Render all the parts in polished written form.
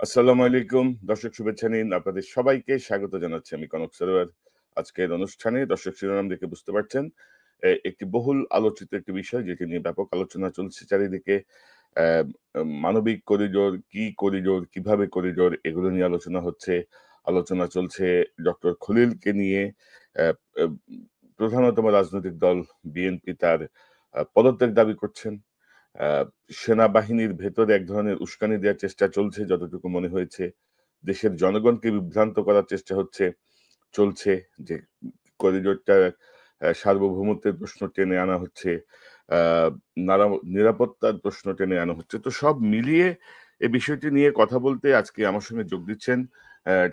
আসসালামু আলাইকুম দর্শক, শুভেচ্ছা নিন। আপনাদের সবাইকে স্বাগত জানাচ্ছি আমি কনক সরোয়ার। আজকের অনুষ্ঠানে দর্শক শিরোনাম দেখে বুঝতে পারছেন, একটি বহুল আলোচিত একটি বিষয় যেটি নিয়ে ব্যাপক আলোচনা চলছে চারিদিকে। আহ, মানবিক করিডোর, কি করিডোর, কিভাবে করিডোর, এগুলো নিয়ে আলোচনা চলছে ডক্টর খলিলকে নিয়ে। আহ, আহ, প্রধানতম রাজনৈতিক দল বিএনপি তার পদত্যাগ দাবি করছেন। আহ, সেনাবাহিনীর ভেতরে এক ধরনের উস্কানি দেওয়ার চেষ্টা চলছে যতটুকু মনে হয়েছে। দেশের জনগণকে বিভ্রান্ত করার চেষ্টা চলছে যে করিডোরটা সার্বভৌমত্বের প্রশ্ন টেনে আনা হচ্ছে, আহ নিরাপত্তার প্রশ্ন টেনে আনা হচ্ছে। তো সব মিলিয়ে এই বিষয়টি নিয়ে কথা বলতে আজকে আমার সঙ্গে যোগ দিচ্ছেন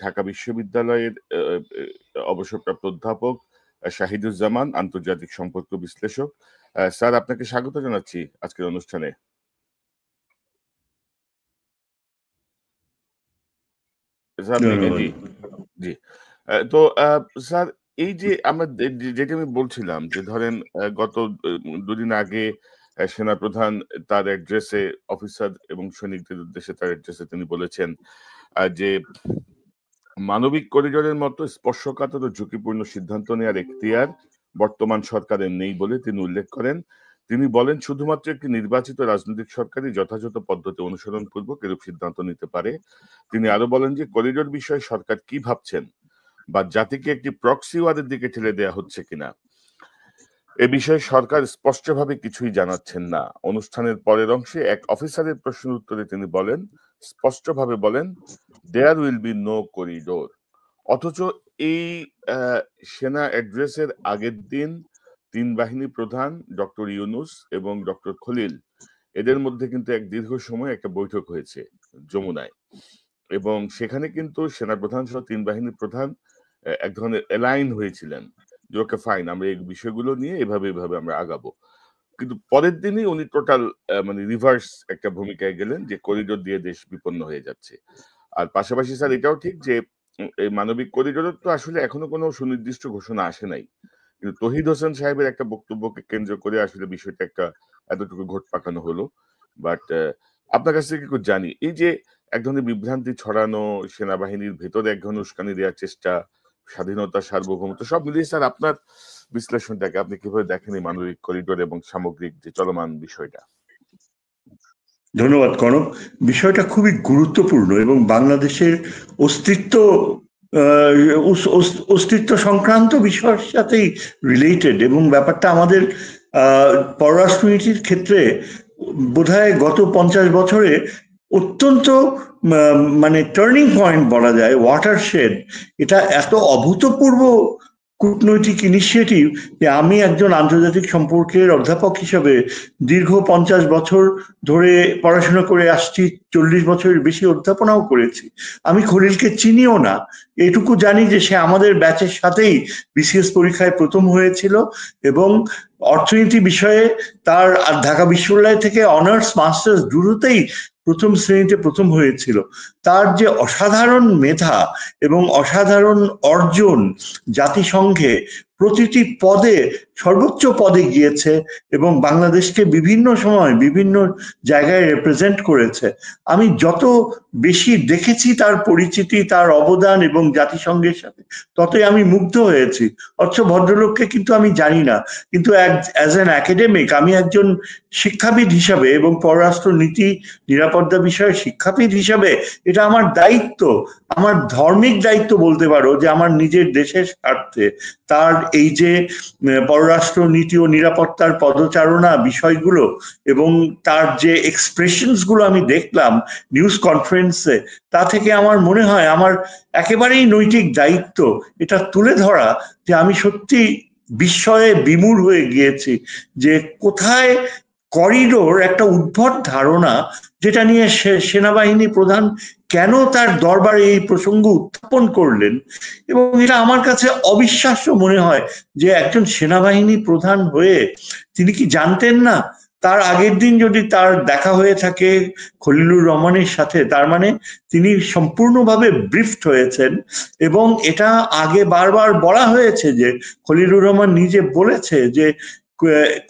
ঢাকা বিশ্ববিদ্যালয়ের অবসরপ্রাপ্ত অধ্যাপক শাহিদুজ্জামান, আন্তর্জাতিক সম্পর্ক বিশ্লেষক। স্যার, আপনাকে স্বাগত জানাচ্ছি আজকের অনুষ্ঠানে। স্যার, জি জি। তো স্যার, এই যে আমরা যেটা আমি বলছিলাম যে ধরেন গত দুদিন আগে সেনাপ্রধান তার অ্যাড্রেসে, অফিসার এবং সৈনিকদের উদ্দেশ্যে তার অ্যাড্রেসে তিনি বলেছেন যে মানবিক করিডোরের মতো স্পর্শকাতর ও ঝুঁকিপূর্ণ সিদ্ধান্ত নেওয়ার এখতিয়ার বর্তমান সরকারের নেই বলে তিনি উল্লেখ করেন। তিনি বলেন, শুধুমাত্র একটি নির্বাচিত রাজনৈতিক সরকারই যথাযথ পদ্ধতি অনুসরণ পূর্বক এরূপ সিদ্ধান্ত নিতে পারে। তিনি আরো বলেন যে করিডোর বিষয়ে সরকার কি ভাবছেন বা জাতিকে একটি প্রক্সি ওয়ারের দিকে ঠেলে দেওয়া হচ্ছে কিনা, এ বিষয়ে সরকার স্পষ্টভাবে কিছুই জানাচ্ছেন না। অনুষ্ঠানের পরের অংশে এক অফিসারের প্রশ্নের উত্তরে তিনি স্পষ্টভাবে বলেন, there will be no corridor. অথচ এই সেনা অ্যাড্রেসের আগের দিন তিন বাহিনী প্রধান ডক্টর ইউনুস এবং ডক্টর খলিল, এদের মধ্যে কিন্তু এক দীর্ঘ সময় একটা বৈঠক হয়েছে যমুনায়, এবং সেখানে কিন্তু সেনাপ্রধান সহ তিন বাহিনীর প্রধান এক ধরনের অ্যালাইন হয়েছিলেন যে ওকে ফাইন, আমরা এই বিষয়গুলো নিয়ে এভাবে আমরা আগাবো। কিন্তু পরের দিনই উনি টোটাল মানে রিভার্স একটা ভূমিকায় গেলেন যে করিডোর দিয়ে দেশ বিপন্ন হয়ে যাচ্ছে। আর পাশাপাশি স্যার, এটাও ঠিক যে এই মানবিক করিডোরের তো আসলে এখনো কোনো সুনির্দিষ্ট ঘোষণা আসে নাই, কিন্তু তহিদ হোসেন সাহেবের একটা বক্তব্যকে কেন্দ্র করে আসলে বিষয়টা একটা এতটুকু ঘোট পাকানো হলো। বাট আপনার কাছ থেকে একটু জানি, এই যে এক ধরনের বিভ্রান্তি ছড়ানো, সেনাবাহিনীর ভেতরে এক ধরনের উস্কানি দেওয়ার চেষ্টা, স্বাধীনতা, সার্বভৌমত্ব, সব মিলিয়ে স্যার আপনার বিশ্লেষণটাকে আপনি কিভাবে দেখেন এই মানবিক করিডোর এবং সামগ্রিক যে চলমান বিষয়টা? ধন্যবাদ কনক। বিষয়টা খুবই গুরুত্বপূর্ণ এবং বাংলাদেশের অস্তিত্ব অস্তিত্ব সংক্রান্ত বিষয়ের সাথেই রিলেটেড, এবং ব্যাপারটা আমাদের পররাষ্ট্রনীতির ক্ষেত্রে বোধহয় গত 50 বছরে অত্যন্ত মানে টার্নিং পয়েন্ট বলা যায়, ওয়াটারশেড। এটা এত অভূতপূর্ব কূটনৈতিক ইনিশিয়েটিভ যে আমি একজন আন্তর্জাতিক সম্পর্কের অধ্যাপক হিসেবে দীর্ঘ 50 বছর ধরে পড়াশোনা করে আসছি, 40 বছরের বেশি অধ্যাপনাও করেছি। আমি খলিলকে চিনিও না, এটুকু জানি যে সে আমাদের ব্যাচের সাথেই বিসিএস পরীক্ষায় প্রথম হয়েছিল এবং অর্থনীতি বিষয়ে তার ঢাকা বিশ্ববিদ্যালয় থেকে অনার্স মাস্টার্স দুটোতেই প্রথম শ্রেণীতে প্রথম হয়েছিল। তার যে অসাধারণ মেধা এবং অসাধারণ অর্জন, জাতিসংঘে প্রতিটি পদে সর্বোচ্চ পদে গিয়েছে এবং বাংলাদেশকে বিভিন্ন সময় বিভিন্ন জায়গায় রিপ্রেজেন্ট করেছে। আমি যত বেশি দেখেছি তার পরিচিতি, তার অবদান এবং জাতিসংঘের সাথে, ততই আমি মুগ্ধ হয়েছি। অথচ ভদ্রলোককে কিন্তু আমি জানি না, কিন্তু অ্যাজ অ্যান একাডেমিক, আমি একজন শিক্ষাবিদ হিসাবে এবং পররাষ্ট্র নীতি নিরাপত্তা বিষয়ে শিক্ষাবিদ হিসাবে এটা আমার দায়িত্ব, আমার ধর্মিক দায়িত্ব বলতে পারো, যে আমার নিজের দেশের স্বার্থে তার এই যে পররাষ্ট্র নীতি ও নিরাপত্তার পদচারণা বিষয়গুলো এবং তার যে এক্সপ্রেশনস গুলো আমি দেখলাম নিউজ কনফারেন্সে, তা থেকে আমার মনে হয় আমার একেবারেই নৈতিক দায়িত্ব এটা তুলে ধরা, যে আমি সত্যি বিস্ময়ে বিমূঢ় হয়ে গিয়েছি যে কোথায় করিডোর একটা উদ্ভট ধারণা, যেটা নিয়ে সেনাবাহিনী প্রধান কেন তার দরবারে এই প্রসঙ্গ উত্থাপন করলেন। এবং এটা আমার কাছে অবিশ্বাস্য মনে হয় যে একজন সেনাবাহিনী প্রধান হয়ে তিনি কি জানতেন না তার আগের দিন যদি তার দেখা হয়ে থাকে খলিলুর রহমানের সাথে, তার মানে তিনি সম্পূর্ণভাবে ব্রিফড হয়েছেন। এবং এটা আগে বারবার বলা হয়েছে যে খলিলুর রহমান নিজে বলেছে যে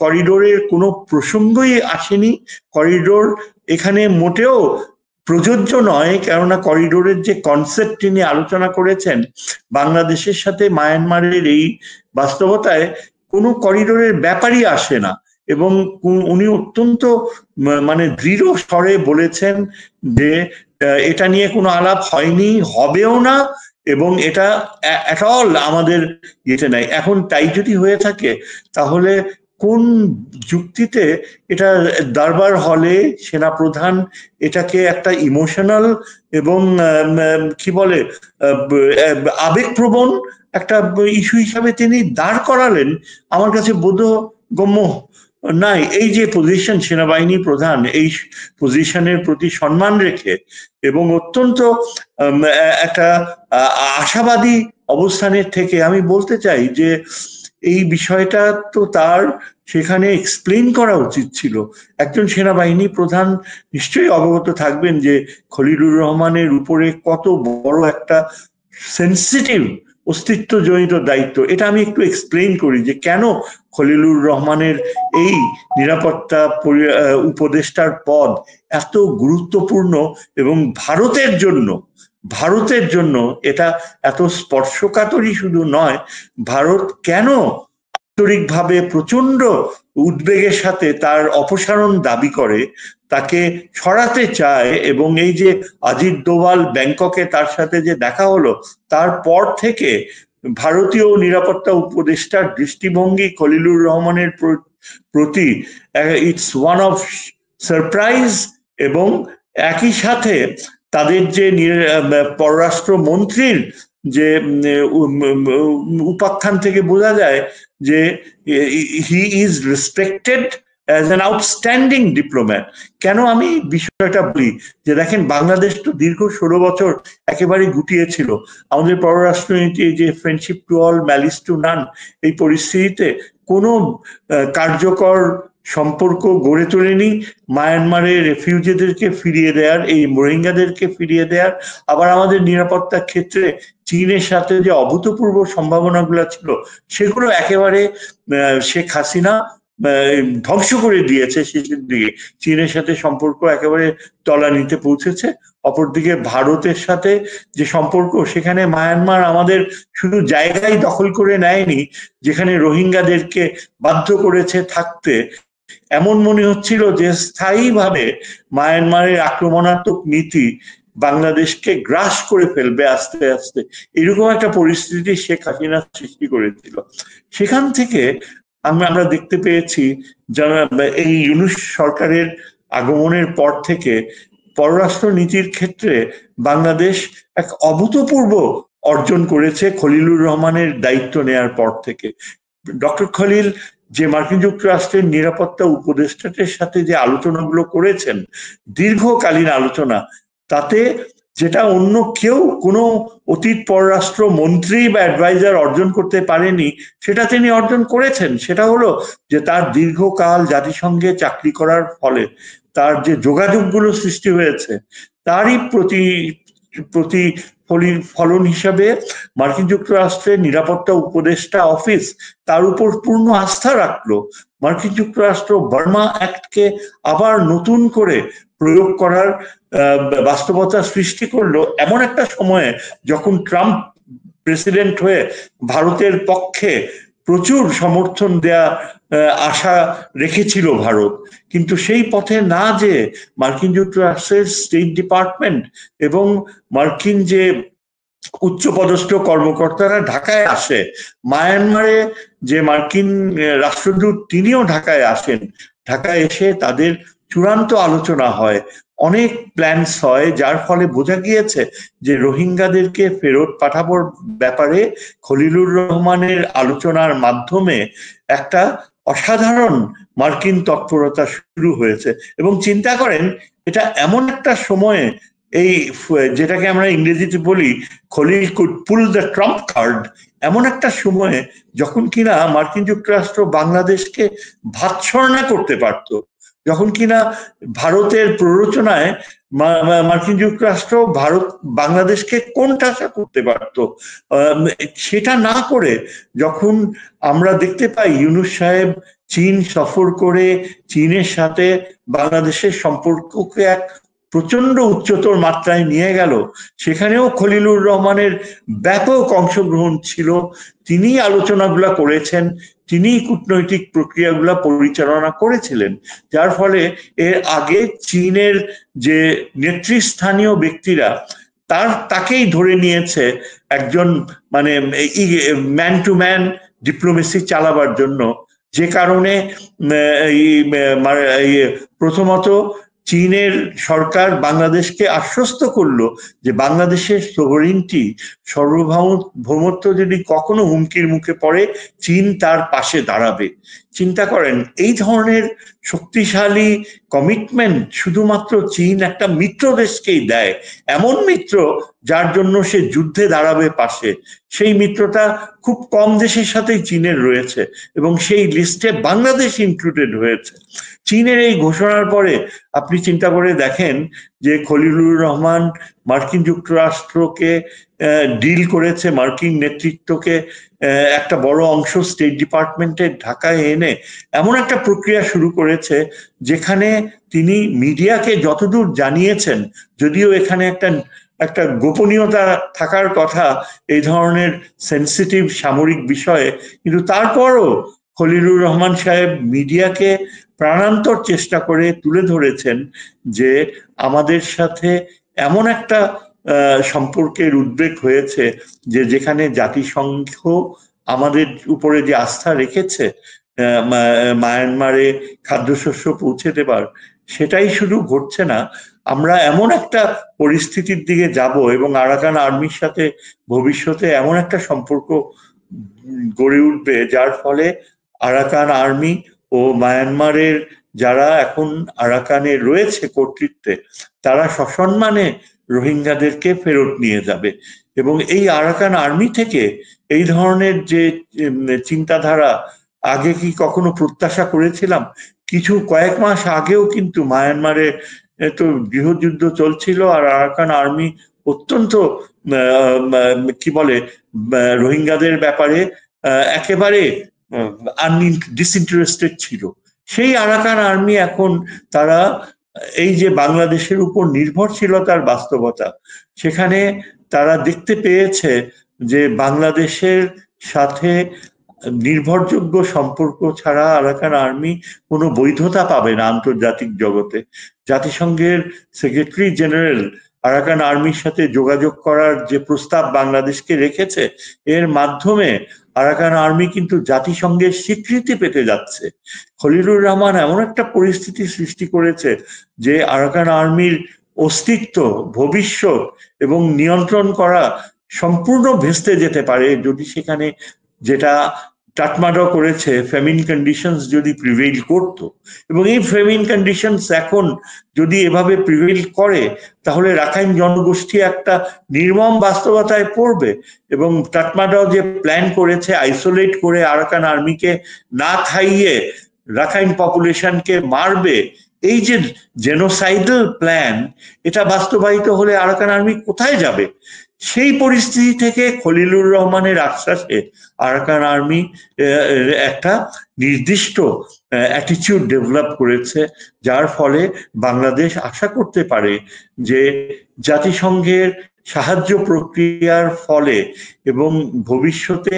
করিডোরের কোনো প্রসঙ্গই আসেনি, করিডোর এখানে মোটেও প্রযোজ্য নয়, কেননা করিডোরের যে কনসেপ্ট তিনি আলোচনা করেছেন বাংলাদেশের সাথে মায়ানমারের, এই বাস্তবতায় কোনো করিডোরের ব্যাপারই আসে না। এবং উনি অত্যন্ত মানে দৃঢ় স্বরে বলেছেন যে এটা নিয়ে কোনো আলাপ হয়নি, হবেও না, এবং এটা অ্যাট অল আমাদের ইয়েতে নাই। এখন তাই যদি হয়ে থাকে তাহলে কোন যুক্তিতে এটা দরবার হলে সেনাপ্রধান এটাকে একটা ইমোশনাল এবং কি বলে আবেগপ্রবণ একটা ইস্যু হিসাবে তিনি দাঁড় করালেন, আমার কাছে বোধগম্য নাই। এই যে পজিশন সেনাবাহিনী প্রধান, এই পজিশনের প্রতি সম্মান রেখে এবং অত্যন্ত একটা আশাবাদী অবস্থানের থেকে আমি বলতে চাই যে এই বিষয়টা তো তার সেখানে এক্সপ্লেন করা উচিত ছিল। একজন সেনাবাহিনী প্রধান নিশ্চয়ই অবগত থাকবেন যে খলিলুর রহমানের উপরে কত বড় একটা সেন্সিটিভ অস্তিত্বজনিত দায়িত্ব। এটা আমি একটু এক্সপ্লেন করি যে কেন খলিলুর রহমানের এই নিরাপত্তা উপদেষ্টার পদ এত গুরুত্বপূর্ণ এবং ভারতের জন্য এটা এত স্পর্শকাতরই শুধু নয়, ভারত কেন আন্তরিকভাবে প্রচন্ড উদ্বেগের সাথে তার অপসারণ দাবি করে, তাকে সরাতে চায়। এবং এই যে অজিত দোভাল ব্যাংককে তার সাথে যে দেখা হলো, তারপর থেকে ভারতীয় নিরাপত্তা উপদেষ্টার দৃষ্টিভঙ্গি খলিলুর রহমানের প্রতি ইটস ওয়ান অফ সারপ্রাইজ। এবং একই সাথে তাদের যে পররাষ্ট্র মন্ত্রীর যে উপাখ্যান থেকে বোঝা যায় যে he is respected as an outstanding diplomat. কেন আমি বিষয়টা বলি যে দেখেন, বাংলাদেশ তো দীর্ঘ 16 বছর একেবারে গুটিয়েছিল। আমাদের পররাষ্ট্রনীতি যে friendship to all malice two নান, এই পরিস্থিতিতে কোনো কার্যকর সম্পর্ক গড়ে তোলেনি। মায়ানমারের রেফিউজিদেরকে ফিরিয়ে দেওয়ার, এই রোহিঙ্গাদেরকে ফিরিয়ে দেওয়ার, আবার আমাদের নিরাপত্তার ক্ষেত্রে চীনের সাথে যে অভূতপূর্ব সম্ভাবনাগুলো ছিল সেগুলো একেবারে শেখ হাসিনা ধ্বংস করে দিয়েছে। শেষের দিকে চীনের সাথে সম্পর্ক একেবারে তলানিতে পৌঁছেছে। অপরদিকে ভারতের সাথে যে সম্পর্ক, সেখানে মায়ানমার আমাদের শুধু জায়গায় দখল করে নেয়নি, যেখানে রোহিঙ্গাদেরকে বাধ্য করেছে থাকতে। এমন মনে হচ্ছিল যে স্থায়ীভাবে মায়ানমারের আক্রমণাত্মক নীতি বাংলাদেশকে গ্রাস করে ফেলবে আস্তে আস্তে, এরকম একটা পরিস্থিতি শেখ হাসিনা সৃষ্টি করেছিল। সেখান থেকে আমরা দেখতে পেয়েছি এই ইউনূস সরকারের আগমনের পর থেকে পররাষ্ট্র নীতির ক্ষেত্রে বাংলাদেশ এক অভূতপূর্ব অর্জন করেছে খলিলুর রহমানের দায়িত্ব নেয়ার পর থেকে। ডক্টর খলিল যে মার্কিন যুক্তরাষ্ট্রের নিরাপত্তা উপদেষ্টাদের সাথে যে আলোচনাগুলো করেছেন, দীর্ঘকালীন আলোচনা, তাতে যেটা অন্য কেউ কোনো অতীত পররাষ্ট্র মন্ত্রী বা অ্যাডভাইজার অর্জন করতে পারেনি, সেটা তিনি অর্জন করেছেন। সেটা হলো যে তার দীর্ঘকাল জাতিসংঘে চাকরি করার ফলে তার যে যোগাযোগগুলো সৃষ্টি হয়েছে, তারই ফলন হিসাবে মার্কিন যুক্তরাষ্ট্রের নিরাপত্তা উপদেষ্টা অফিস তার উপর পূর্ণ আস্থা রাখলো। মার্কিন যুক্তরাষ্ট্র বার্মা অ্যাক্টকে আবার নতুন করে প্রয়োগ করার বাস্তবতা সৃষ্টি করলো এমন একটা সময়ে, যখন ট্রাম্প প্রেসিডেন্ট হয়ে ভারতের পক্ষে প্রচুর সমর্থন দেয়া আশা রেখেছিল ভারত। কিন্তু সেই পথে না যে মার্কিন যুক্তরাষ্ট্রের স্টেট ডিপার্টমেন্ট এবং মার্কিন যে উচ্চপদস্থ কর্মকর্তারা ঢাকায় আসে, মায়ানমারে যে মার্কিন রাষ্ট্রদূত তিনিও ঢাকায় আসেন, ঢাকায় এসে তাদের চূড়ান্ত আলোচনা হয়, অনেক প্ল্যানস হয়, যার ফলে বোঝা গিয়েছে যে রোহিঙ্গাদেরকে ফেরত পাঠানোর ব্যাপারে খলিলুর রহমানের আলোচনার মাধ্যমে একটা অসাধারণ মার্কিন তৎপরতা শুরু হয়েছে। এবং চিন্তা করেন, এটা এমন একটা সময়ে, এই যেটাকে আমরা ইংরেজিতে বলি Khalil could pull the Trump card, এমন একটা সময়ে যখন কিনা মার্কিন যুক্তরাষ্ট্র বাংলাদেশকে ভাতছড়না করতে পারত, যখন কিনা ভারতের প্ররোচনায় মার্কিন যুক্তরাষ্ট্র বাংলাদেশকে কোণঠাসা করতে পারত, সেটা না করে যখন আমরা দেখতে পাই ইউনূস সাহেব চীন সফর করে চীনের সাথে বাংলাদেশের সম্পর্ককে এক প্রচন্ড উচ্চতর মাত্রায় নিয়ে গেল, সেখানেও খলিলুর রহমানের ব্যাপক অংশগ্রহণ ছিল। তিনি আলোচনাগুলা করেছেন, তিনি কূটনৈতিক প্রক্রিয়াগুলা পরিচালনা করেছিলেন, যার ফলে এর আগে চীনের যে নেতৃস্থানীয় ব্যক্তিরা তাকেই ধরে নিয়েছে একজন মানে ম্যান টু ম্যান ডিপ্লোমেসি চালাবার জন্য। যে কারণে প্রথমত চীনের সরকার বাংলাদেশকে আশ্বস্ত করলো যে বাংলাদেশের সোভরেইনটি, সার্বভৌমত্ব যদি কখনো হুমকির মুখে পড়ে চীন তার পাশে দাঁড়াবে। চিন্তা করেন, এই ধরনের শক্তিশালী কমিটমেন্ট শুধুমাত্র চীন একটা মিত্র দেশকেই দেয়, এমন মিত্র যার জন্য সে যুদ্ধে দাঁড়াবে পাশে। সেই মিত্রতা খুব কম দেশের সাথেই চীনের রয়েছে এবং সেই লিস্টে বাংলাদেশ ইনক্লুডেড হয়েছে। চীনের এই ঘোষণার পরে আপনি চিন্তা করে দেখেন যে খলিলুর রহমান মার্কিন যুক্তরাষ্ট্রকে ডিল করেছে, মার্কিন নেতৃত্বকে একটা বড় অংশ স্টেট ডিপার্টমেন্টের ঢাকায় এনে এমন একটা প্রক্রিয়া শুরু করেছে যেখানে তিনি মিডিয়াকে যতদূর জানিয়েছেন, যদিও এখানে একটা গোপনীয়তা থাকার কথা এই ধরনের সেন্সিটিভ সামরিক বিষয়ে, কিন্তু তারপরও খলিলুর রহমান সাহেব মিডিয়াকে প্রাণান্তর চেষ্টা করে তুলে ধরেছেন যে আমাদের সাথে এমন একটা সম্পর্কের উদ্বেগ হয়েছে যে যেখানে জাতিসংঘ আমাদের উপরে যে আস্থা রেখেছে মায়ানমারে খাদ্যশস্য পৌঁছে দেবার, সেটাই শুধু ঘটছে না, আমরা এমন একটা পরিস্থিতির দিকে যাব এবং আরাকান আর্মির সাথে ভবিষ্যতে এমন একটা সম্পর্ক গড়ে উঠবে যার ফলে আরাকান আর্মি ও মায়ানমারের যারা এখন আরাকানে রয়েছে কর্তৃত্বে, তারা সসম্মানে রোহিঙ্গাদেরকে ফেরত নিয়ে যাবে। এবং এই আরাকান আর্মি থেকে এই ধরনের যে চিন্তাধারা আগে কি কখনো প্রত্যাশা করেছিলাম? কয়েক মাস আগেও কিন্তু মায়ানমারে তো গৃহযুদ্ধ চলছিল আর আরাকান আর্মি অত্যন্ত কি বলে রোহিঙ্গাদের ব্যাপারে একেবারে ডিসইন্টারেস্টেড ছিল। সেই আরাকান আর্মি এখন তারা এই যে বাংলাদেশের উপর নির্ভরশীলতার বাস্তবতা, সেখানে তারা দেখতে পেয়েছে যে বাংলাদেশের সাথে নির্ভরযোগ্য সম্পর্ক ছাড়া আরাকান আর্মি কোনো বৈধতা পাবে না আন্তর্জাতিক জগতে। জাতিসংঘের সেক্রেটারি জেনারেল আরাকান আর্মির সাথে যোগাযোগ করার যে প্রস্তাব বাংলাদেশকে রেখেছে, এর মাধ্যমে আরাকান আর্মি কিন্তু জাতিসংঘের স্বীকৃতি পেতে যাচ্ছে। খলিলুর রহমান এমন একটা পরিস্থিতি সৃষ্টি করেছে যে আরাকান আর্মির অস্তিত্ব, ভবিষ্যৎ এবং নিয়ন্ত্রণ করা সম্পূর্ণ ভেস্তে যেতে পারে যদি সেখানে, যেটা টাটমাডা করেছে, ফেমিন কন্ডিশনস যদি প্রিভেইল করতো। এবং এই ফেমিন কন্ডিশনস এখন যদি এভাবে প্রিভেইল করে তাহলে রাখাইন জনগোষ্ঠী একটা নির্মম বাস্তবতায় পড়বে। এবং টাটমাডাও যে প্ল্যান করেছে আইসোলেট করে আরাকান আর্মিকে না খাইয়ে রাখাইন পপুলেশনকে মারবে, এই যে জেনোসাইডাল প্ল্যান, এটা বাস্তবায়িত হলে আরাকান আর্মি কোথায় যাবে? সেই পরিস্থিতি থেকে খলিলুর রহমানের আশ্বাসে আরাকান আর্মি একটা নির্দিষ্ট অ্যাটিটিউড ডেভেলপ করেছে, যার ফলে বাংলাদেশ আশা করতে পারে যে জাতিসংঘের সাহায্য প্রক্রিয়ার ফলে এবং ভবিষ্যতে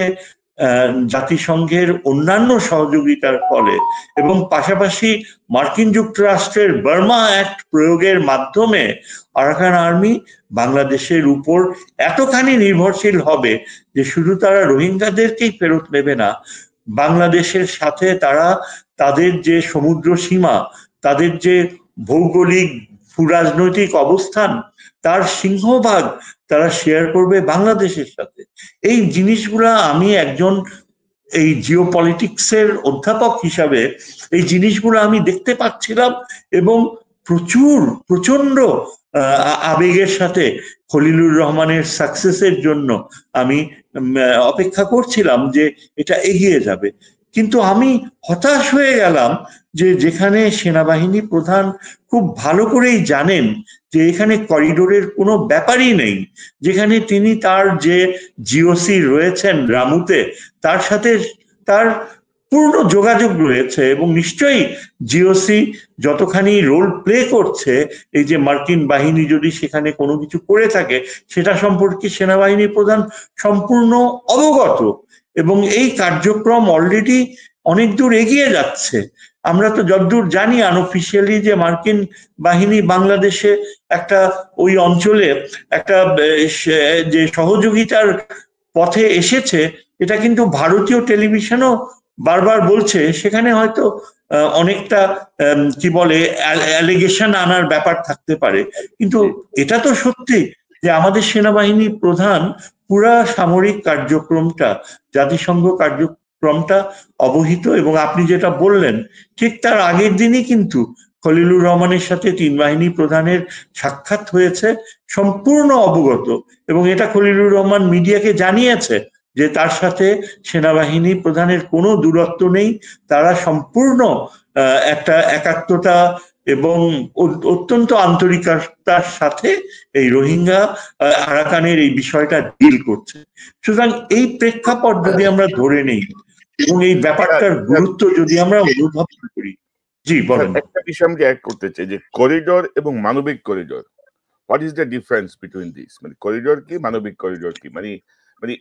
জাতিসংঘের অন্যান্য সহযোগিতার ফলে এবং পাশাপাশি মার্কিন যুক্তরাষ্ট্রের বার্মা অ্যাক্ট প্রয়োগের মাধ্যমে আরাকান আর্মি বাংলাদেশের উপর এতখানি নির্ভরশীল হবে যে শুধু তারা রোহিঙ্গাদেরকেই ফেরত নেবে না, বাংলাদেশের সাথে তারা তাদের যে সমুদ্র সীমা, তাদের যে ভৌগোলিক ভূরাজনৈতিক অবস্থান, তার সিংহভাগ তারা শেয়ার করবে বাংলাদেশের সাথে। এই জিনিসগুলা আমি একজন এই জিওপলিটিক্সের অধ্যাপক হিসাবে এই জিনিসগুলো আমি দেখতে পাচ্ছিলাম এবং প্রচন্ড আবেগের সাথে খলিলুর রহমানের সাকসেসের জন্য আমি অপেক্ষা করছিলাম যে এটা এগিয়ে যাবে। কিন্তু আমি হতাশ হয়ে গেলাম যে যেখানে সেনাবাহিনী প্রধান খুব ভালো করেই জানেন যে এখানে করিডোরের কোনো ব্যাপারই নেই, যেখানে তিনি তার যে জিওসি রয়েছেন রামুতে, তার সাথে তার পূর্ণ যোগাযোগ রয়েছে এবং নিশ্চয়ই জিওসি যতখানি রোল প্লে করছে, এই যে মার্কিন বাহিনী যদি সেখানে কোনো কিছু করে থাকে সেটা সম্পর্কে সেনাবাহিনী প্রধান সম্পূর্ণ অবগত এবং এই কার্যক্রম অলরেডি অনেক দূর এগিয়ে যাচ্ছে। আমরা তো যতদূর জানি আনঅফিসিয়ালি যে মার্কিন বাহিনী বাংলাদেশে একটা ওই অঞ্চলে একটা যে সহযোগিতার পথে এসেছে, এটা কিন্তু ভারতীয় টেলিভিশনও বারবার বলছে। সেখানে হয়তো অনেকটা কি বলে অ্যালিগেশন আনার ব্যাপার থাকতে পারে, কিন্তু এটা তো সত্যি যে আমাদের সেনাবাহিনী প্রধান পুরা সামরিক কার্যক্রমটা, জাতিসংঘ কার্যক্রমটা অবহিত। এবং আপনি যেটা বললেন ঠিক তার আগের দিনই কিন্তু খলিলুর রহমানের সাথে তিন বাহিনী প্রধানের সাক্ষাৎ হয়েছে, সম্পূর্ণ অবগত। এবং এটা খলিলুর রহমান মিডিয়াকে জানিয়েছে যে তার সাথে সেনাবাহিনী প্রধানের কোনো দূরত্ব নেই, তারা সম্পূর্ণ একটা একাত্মতা এবং অত্যন্ত আন্তরিকতার সাথে এই রোহিঙ্গা আরাকানের এই বিষয়টা ডিল করছে। সুতরাং এই প্রেক্ষাপট যদি আমরা ধরে নেই এবং এই ব্যাপারটার গুরুত্ব যদি আমরা অনুভব করি। জি বলেন। একটা বিষয় আমি অ্যাড করতে চাই যে করিডোর এবং মানবিক corridor, what is the difference between this? মানে করিডোর কি, মানবিক করিডোর কি? মানে মানে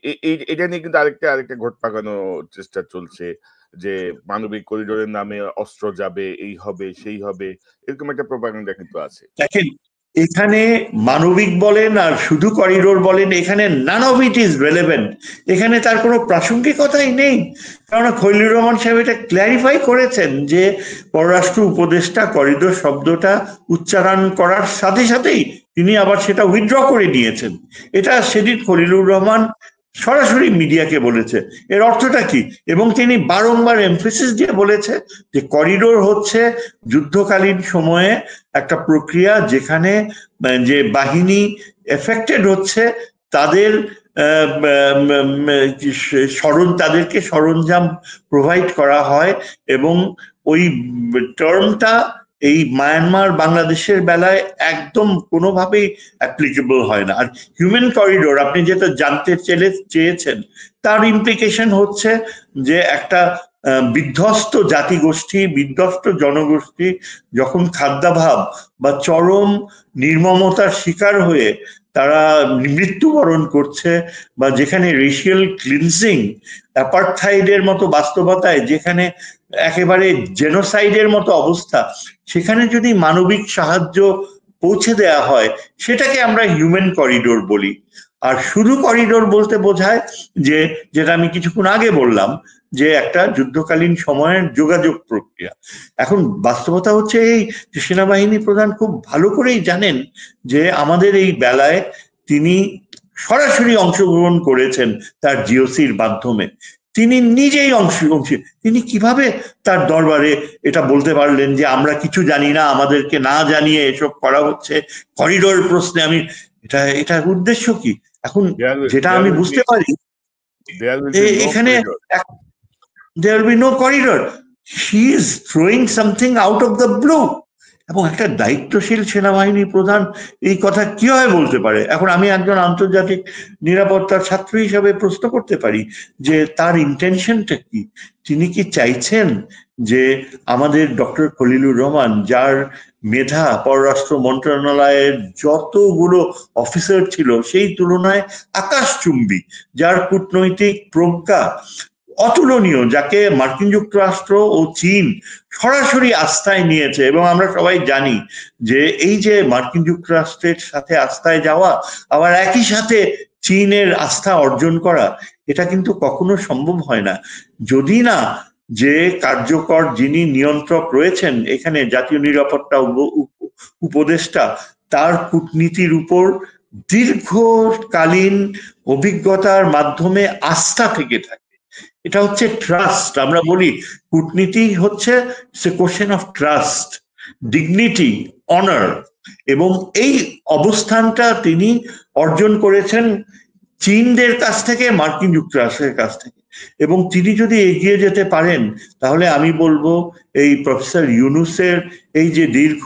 এটা নিয়ে কিন্তু আরেকটা ঘট পাকানোর চেষ্টা চলছে যে মানবিক করিডোরের নামে অস্ত্র যাবে, এই হবে সেই হবে, এরকম একটা প্রপাগান্ডা কিন্তু আছে। দেখেন, এখানে মানবিক বলেন আর শুধু করিডোর বলেন, এখানে none of it is relevant. এখানে তার কোনো প্রাসঙ্গিকতাই নেই। কেননা খলিলুর রহমান সাহেব এটা ক্ল্যারিফাই করেছেন যে পররাষ্ট্র উপদেষ্টা করিডোর শব্দটা উচ্চারণ করার সাথে সাথেই তিনি আবার সেটা উইথড্র করে নিয়েছেন। এটা সেদিন খলিলুর রহমান সরাসরি মিডিয়াকে বলেছে। এর অর্থটা কি? এবং তিনি বারংবার এমফেসিস দিয়ে বলেছে যে করিডোর হচ্ছে যুদ্ধকালীন সময়ে একটা প্রক্রিয়া যেখানে যে বাহিনী এফেক্টেড হচ্ছে তাদের তাদেরকে সরঞ্জাম প্রোভাইড করা হয়। এবং ওই টার্মটা এই মায়ানমার বাংলাদেশের বেলায় একদম কোনোভাবেই অ্যাপ্লিকেবল হয় না। আর হিউম্যান করিডোর আপনি যেটা জানতে চেয়েছেন, তার ইমপ্লিকেশন হচ্ছে যে একটা বিধ্বস্ত জাতিগোষ্ঠী, বিধ্বস্ত জনগোষ্ঠী যখন খাদ্যাভাব বা চরম নির্মমতার শিকার হয়ে তারা মৃত্যুবরণ করছে, বা যেখানে রেশিয়াল ক্লিনজিং, অ্যাপার্থাইডের মতো বাস্তবতায়, যেখানে একেবারে জেনোসাইডের মতো অবস্থা, সেখানে যদি মানবিক সাহায্য পৌঁছে দেয়া হয় সেটাকে আমরা হিউম্যান করিডোর বলি। আর শুধু করিডোর বলতে বোঝায় যে, যেটা আমি কিছুক্ষণ আগে বললাম, যে একটা যুদ্ধকালীন সময়ের যোগাযোগ প্রক্রিয়া। এখন বাস্তবতা হচ্ছে এই যে সেনাবাহিনী প্রধান খুব ভালো করেই জানেন যে আমাদের এই বেলায় তিনি সরাসরি অংশগ্রহণ করেছেন তার জিওসির মাধ্যমে। তিনি নিজেই তিনি কিভাবে তার দরবারে এটা বলতে পারলেন যে আমরা কিছু জানি না, আমাদেরকে না জানিয়ে এসব করা হচ্ছে করিডোর প্রশ্নে? আমি এটার উদ্দেশ্য কি? এখন যেটা আমি বুঝতে পারি, এখানে there will be no corridor. She is throwing something out of the blue. এবং একটা দায়িত্বশীল সেনাবাহিনী প্রধান এই কথা কিভাবে বলতে পারে? এখন আমি একজন আন্তর্জাতিক নিরাপত্তার ছাত্র হিসাবে প্রশ্ন করতে পারি যে তার ইন্টেনশনটা কি? তিনি কি চাইছেন যে আমাদের ডক্টর খলিলুর রহমান, যার মেধা পররাষ্ট্র মন্ত্রণালয়ের যতগুলো অফিসার ছিল সেই তুলনায় আকাশচুম্বী, যার কূটনৈতিক প্রজ্ঞা অতুলনীয়, যাকে মার্কিন যুক্তরাষ্ট্র ও চীন সরাসরি আস্থায় নিয়েছে, এবং আমরা সবাই জানি যে এই যে মার্কিন যুক্তরাষ্ট্রের সাথে আস্থায় যাওয়া আবার একই সাথে চীনের আস্থা অর্জন করা, এটা কিন্তু কখনো সম্ভব হয় না যদি না যে কার্যকর যিনি নিয়ন্ত্রক রয়েছেন এখানে, জাতীয় নিরাপত্তা উপদেষ্টা, তার কূটনীতির উপর দীর্ঘকালীন অভিজ্ঞতার মাধ্যমে আস্থা থেকে থাকে। এটা হচ্ছে ট্রাস্ট। আমরা বলি কূটনীতি হচ্ছে question of trust, dignity, honour, এবং এই অবস্থানটা তিনি অর্জন করেছেন চীনদের কাছ থেকে, মার্কিন যুক্তরাষ্ট্রের কাছ থেকে। এবং তিনি যদি এগিয়ে যেতে পারেন তাহলে আমি বলবো এই প্রফেসর ইউনূসের এই যে দীর্ঘ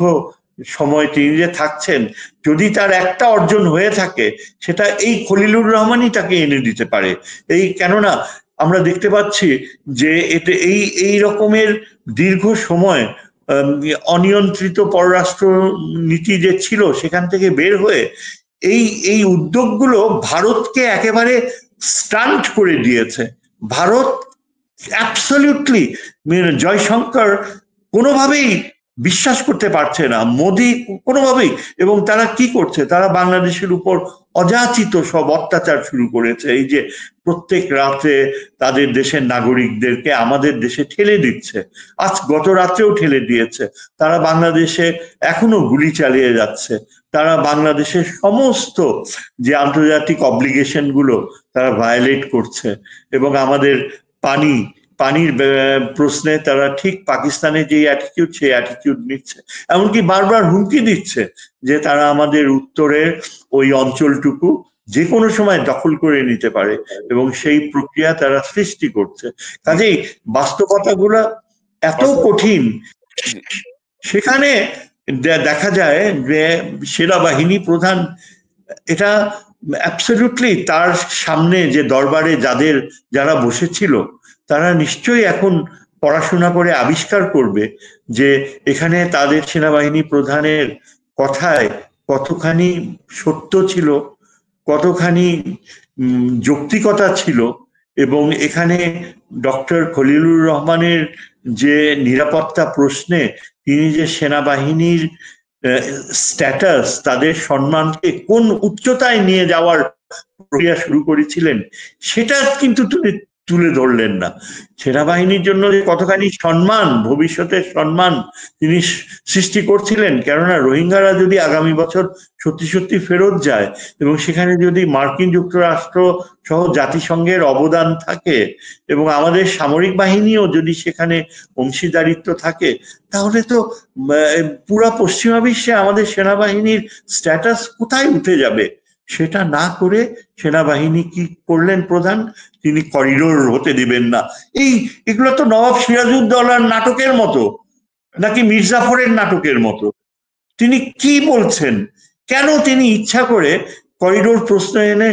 সময় তিনি যে থাকছেন, যদি তার একটা অর্জন হয়ে থাকে সেটা এই খলিলুর রহমানই তাকে এনে দিতে পারে। এই কেননা আমরা দেখতে পাচ্ছি যে এটা এই রকমের দীর্ঘ সময় অনিয়ন্ত্রিত পররাষ্ট্র নীতি যে ছিল সেখান থেকে বের হয়ে এই উদ্যোগগুলো ভারতকে একেবারে স্টান্ট করে দিয়েছে। ভারত অ্যাবসলিউটলি জয়শঙ্কর কোনোভাবেই বিশ্বাস করতে পারছে না, মোদি কোনোভাবেই। এবং তারা কি করছে, তারা বাংলাদেশের উপর অযাচিত সব অত্যাচার শুরু করেছে। এই যে প্রত্যেক রাতে তাদের দেশের নাগরিকদেরকে আমাদের দেশে ঠেলে দিচ্ছে, আজ গত রাত্রেও ঠেলে দিয়েছে। তারা বাংলাদেশে এখনো গুলি চালিয়ে যাচ্ছে, তারা বাংলাদেশের সমস্ত যে আন্তর্জাতিক অব্লিগেশন গুলো তারা ভায়োলেট করছে। এবং আমাদের পানির প্রশ্নে তারা ঠিক পাকিস্তানের যে অ্যাটিটিউড সেই অ্যাটিটিউড নিচ্ছে, এমনকি বারবার হুমকি দিচ্ছে যে তারা আমাদের উত্তরের ওই অঞ্চলটুকু যে কোনো সময় দখল করে নিতে পারে, এবং সেই প্রক্রিয়া তারা সৃষ্টি করছে। কাজেই বাস্তবতাগুলো এত কঠিন, সেখানে দেখা যায় যে সেনাবাহিনী প্রধান এটা অ্যাবসলিউটলি তার সামনে যে দরবারে যারা বসেছিল তারা নিশ্চয়ই এখন পড়াশোনা করে আবিষ্কার করবে যে এখানে তাদের সেনাবাহিনী প্রধানের কথায় কতখানি সত্য ছিল, কতখানি যৌক্তিকতা ছিল। এবং এখানে ডক্টর খলিলুর রহমানের যে নিরাপত্তা প্রশ্নে তিনি যে সেনাবাহিনীর স্ট্যাটাস, তাদের সম্মানকে কোন উচ্চতায় নিয়ে যাওয়ার প্রক্রিয়া শুরু করেছিলেন সেটা কিন্তু তুলে ধরলেন না। সেনাবাহিনীর জন্য যে কতখানি সম্মান, ভবিষ্যতের সম্মান তিনি সৃষ্টি করছিলেন, কেননা রোহিঙ্গারা যদি আগামী বছর সত্যি সত্যি ফেরত যায় এবং সেখানে যদি মার্কিন যুক্তরাষ্ট্র সহ জাতিসংঘের অবদান থাকে এবং আমাদের সামরিক বাহিনীও যদি সেখানে অংশীদারিত্ব থাকে, তাহলে তো পুরা পশ্চিমা বিশ্বে আমাদের সেনাবাহিনীর স্ট্যাটাস কোথায় উঠে যাবে। সেটা না করে সেনাবাহিনী কি করলেন প্রধান, তিনি করিডোর হতে দিবেন না। এগুলো তো নবাব সিরাজউদ্দৌলার নাটকের মতো, নাকি মির্জাফরের নাটকের মতো। তিনি কি বলছেন, কেন তিনি ইচ্ছা করে করিডোর প্রশ্ন এনে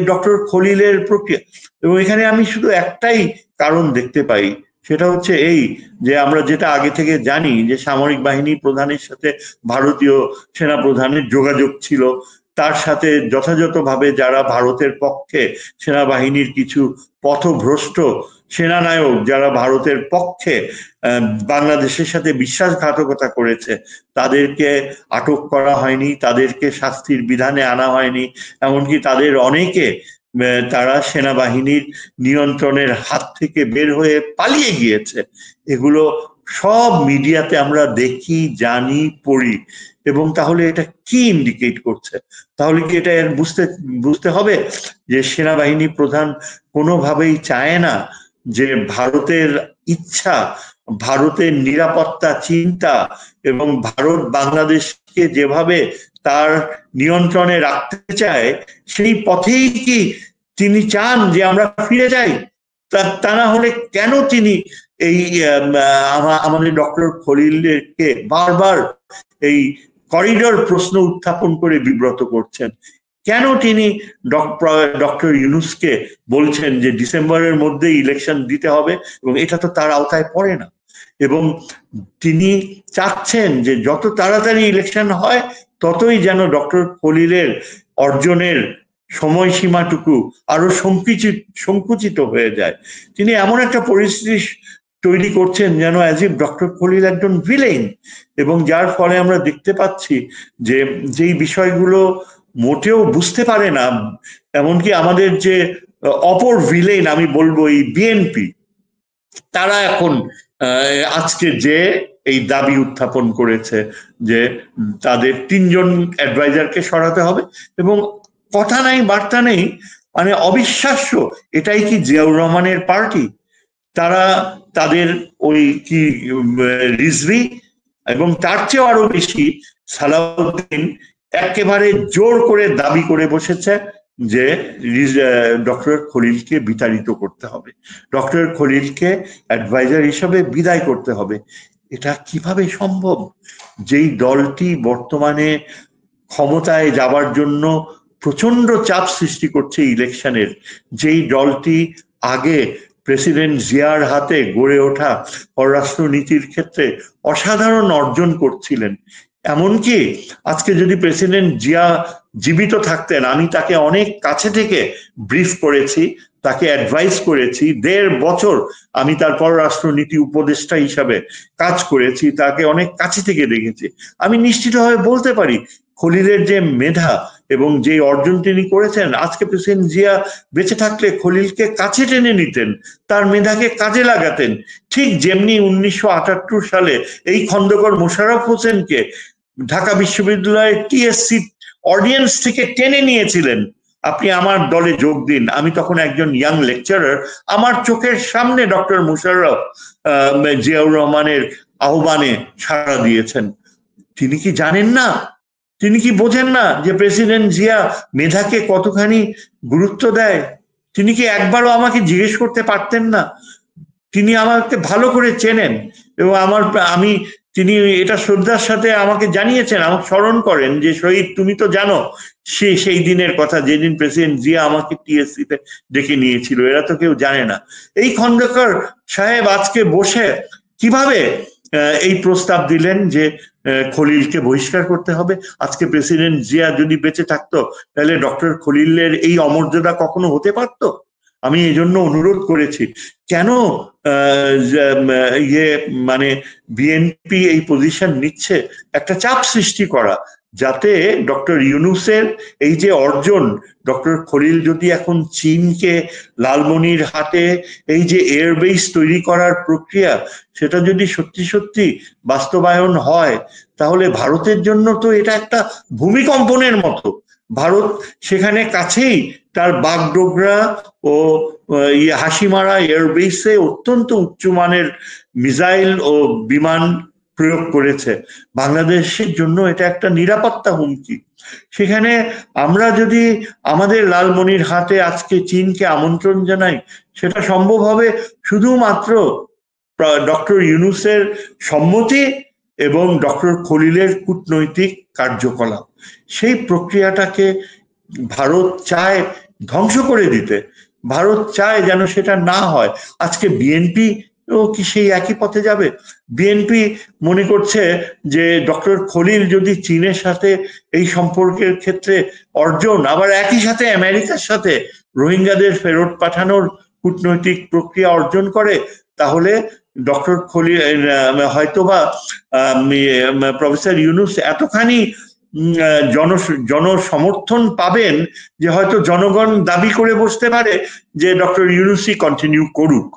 ডক্টর খলিলের প্রক্রিয়া। এবং এখানে আমি শুধু একটাই কারণ দেখতে পাই, সেটা হচ্ছে এই যে আমরা যেটা আগে থেকে জানি যে সামরিক বাহিনী প্রধানের সাথে ভারতীয় সেনা প্রধানের যোগাযোগ ছিল, তার সাথে যথাযথভাবে যারা ভারতের পক্ষে সেনাবাহিনীর কিছু পথভ্রষ্ট সেনানায়ক যারা ভারতের পক্ষে বাংলাদেশের সাথে বিশ্বাসঘাতকতা করেছে তাদেরকে আটক করা হয়নি, তাদেরকে শাস্তির বিধানে আনা হয়নি, এমনকি তাদের অনেকে তারা সেনাবাহিনীর নিয়ন্ত্রণের হাত থেকে বের হয়ে পালিয়ে গিয়েছে। এগুলো সব মিডিয়াতে আমরা দেখি, জানি, পড়ি। এবং তাহলে এটা কি ইন্ডিকেট করছে? তাহলে কি এটা বুঝতে হবে যে সেনাবাহিনী প্রধান কোনোভাবেই চায় না যে ভারতের ইচ্ছা, ভারতের নিরাপত্তা চিন্তা এবং ভারত বাংলাদেশকে যেভাবে তার নিয়ন্ত্রণে রাখতে চায় সেই পথেই কি তিনি চান যে আমরা ফিরে যাই? তা না হলে কেন তিনি আমাদের ডক্টর খলিলকে বারবার এই করিডোর প্রশ্ন উত্থাপন করে বিব্রত করছেন? কেন তিনি ডক্টর ইউনূসকে বলছেন যে ডিসেম্বরের মধ্যে ইলেকশন দিতে হবে, এবং এটা তো তার আওতায় পড়ে না। এবং তিনি চাচ্ছেন যে যত তাড়াতাড়ি ইলেকশন হয় ততই যেন ডক্টর খলিলের অর্জনের সময়সীমাটুকু আরো সংকুচিত হয়ে যায়। তিনি এমন একটা পরিস্থিতি তৈরি করছেন যেন অ্যাজ ইফ ডক্টর খলিল একজন ভিলেন, এবং যার ফলে আমরা দেখতে পাচ্ছি যে যেই বিষয়গুলো মোটেও বুঝতে পারে না, এমনকি আমাদের যে অপর ভিলেন আমি বলবো এই বিএনপি, তারা এখন আজকে যে এই দাবি উত্থাপন করেছে যে তাদের 3 জন অ্যাডভাইজারকে সরাতে হবে, এবং কথা নাই বার্তা নেই, মানে অবিশ্বাস্য। এটাই কি জিয়াউর রহমানের পার্টি? তারা তাদের ওই কি রিজভি এবং তার চেয়েও আরো বেশি সালাউদ্দিন একেবারে জোর করে দাবি করে বসেছে যে ডক্টর খলিলকে বিতাড়িত করতে হবে, ডক্টর খলিলকে অ্যাডভাইজার হিসাবে বিদায় করতে হবে। এটা কিভাবে সম্ভব? যেই দলটি বর্তমানে ক্ষমতায় যাবার জন্য প্রচন্ড চাপ সৃষ্টি করছে ইলেকশনের, যেই দলটি আগে প্রেসিডেন্ট জিয়ার হাতে গড়ে ওঠা পররাষ্ট্রনীতির ক্ষেত্রে অসাধারণ অর্জন করছিলেন। এমনকি আজকে যদি প্রেসিডেন্ট জিয়া জীবিত থাকতেন, আমি তাকে অনেক কাছে থেকে ব্রিফ করেছি, তাকে অ্যাডভাইস করেছি, 1.5 বছর আমি তার পররাষ্ট্রনীতি উপদেষ্টা হিসাবে কাজ করেছি, তাকে অনেক কাছে থেকে দেখেছি। আমি নিশ্চিতভাবে বলতে পারি খলিলের যে মেধা এবং যে অর্জন তিনি করেছেন, আজকে প্রেসিডেন্ট জিয়া বেঁচে থাকলে খলিলকে কাছে টেনে নিতেন, তার মেধাকে কাজে লাগাতেন। ঠিক যেমনি 1978 সালে এই খন্দকার মোশাররফ হোসেনকে ঢাকা বিশ্ববিদ্যালয়ের টিএসসি অডিয়েন্স থেকে টেনে নিয়েছিলেন, আপনি আমার দলে যোগ দিন। আমি তখন একজন ইয়াং লেকচারার, আমার চোখের সামনে ডক্টর মোশাররফ জিয়াউর রহমানের আহ্বানে সাড়া দিয়েছেন। তিনি কি জানেন না, তিনি কি বোঝেন না যে প্রেসিডেন্ট জিয়া মেধাকে কতখানি গুরুত্ব দেয়? তিনি কি একবারও আমাকে জিজ্ঞেস করতে পারতেন না? তিনি আমাকে ভালো করে চেনেন এবং আমি তিনি এটা শ্রদ্ধার সাথে আমাকে জানিয়েছেন, আমাকে স্মরণ করেন যে শহীদ তুমি তো জানো সেই দিনের কথা যেদিন প্রেসিডেন্ট জিয়া আমাকে টিএসসি তে ডেকে নিয়েছিল, এরা তো কেউ জানে না। এই খন্দকার সাহেব আজকে বসে কিভাবে এই প্রস্তাব দিলেন যে খলিলকে বহিষ্কার করতে হবে। আজকে প্রেসিডেন্ট জিয়া যদি বেঁচে থাকতো তাহলে ডক্টর খলিলের এই অমর্যাদা কখনো হতে পারতো? আমি এই জন্য অনুরোধ করেছি, কেন মানে বিএনপি এই পজিশন নিচ্ছে, একটা চাপ সৃষ্টি করা, যাতে ডক্টর ইউনূসের এই যে অর্জন, ডক্টর খলিল যদি এখন চীনকে লালমনির হাটে এই যে এয়ারবেস তৈরি করার প্রক্রিয়া, সেটা যদি সত্যি সত্যি বাস্তবায়ন হয়, তাহলে ভারতের জন্য তো এটা একটা ভূমিকম্পনের মতো। ভারত সেখানে কাছেই তার বাগডোগরা ও হাসিমারা এয়ারবেসে অত্যন্ত উচ্চমানের মিসাইল ও বিমান প্রয়োগ করেছে। বাংলাদেশের জন্য এটা একটা নিরাপত্তা হুমকি। সেখানে আমরা যদি আমাদের লালমনিরহাটে আজকে চীনকে আমন্ত্রণ জানাই, সেটা সম্ভব হবে শুধুমাত্র ডক্টর ইউনূসের সম্মতি এবং ডক্টর খলিলের কূটনৈতিক কার্যকলাপ। সেই প্রক্রিয়াটাকে ভারত চায় ধ্বংস করে দিতে, ভারত চায় যেন সেটা না হয়। আজকে বিএনপি ও কি সেই একই পথে যাবে? বিএনপি মনে করছে যে ডক্টর খলিল যদি চীনের সাথে এই সম্পর্কের ক্ষেত্রে অর্জন, আবার একই সাথে আমেরিকার সাথে রোহিঙ্গাদের ফেরত পাঠানোর কূটনৈতিক প্রক্রিয়া অর্জন করে, তাহলে ডক্টর খলিল হয়তোবা প্রফেসর ইউনূস এতখানি জনসমর্থন পাবেন যে হয়তো জনগণ দাবি করে বসতে পারে যে ডক্টর ইউনূসই কন্টিনিউ করুক।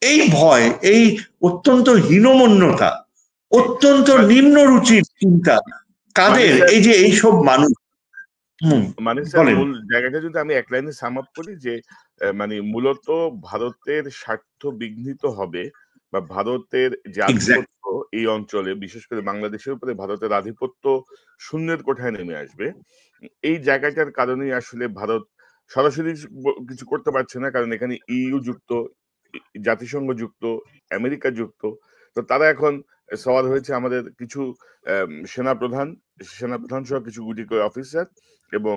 এই ভয়, এই অত্যন্ত হীনমন্যতা, অত্যন্ত নিম্ন রুচির চিন্তা কাদের? এই যে এইসব মানুষ। মানে মূল জায়গাটা যদি আমি এক লাইনে সাম আপ করি, যে মানে মূলত ভারতের স্বার্থ বিঘ্নিত হবে বা ভারতের যে আধিপত্য এই অঞ্চলে, বিশেষ করে বাংলাদেশের উপরে ভারতের আধিপত্য শূন্যের কোঠায় নেমে আসবে। এই জায়গাটার কারণেই আসলে ভারত সরাসরি কিছু করতে পারছে না, কারণ এখানে ইইউ যুক্ত, জাতিসংঘ যুক্ত, আমেরিকা যুক্ত। তো তারা এখন সওয়াল হয়েছে আমাদের কিছু সেনাপ্রধান সহ কিছু গুটি করে অফিসার এবং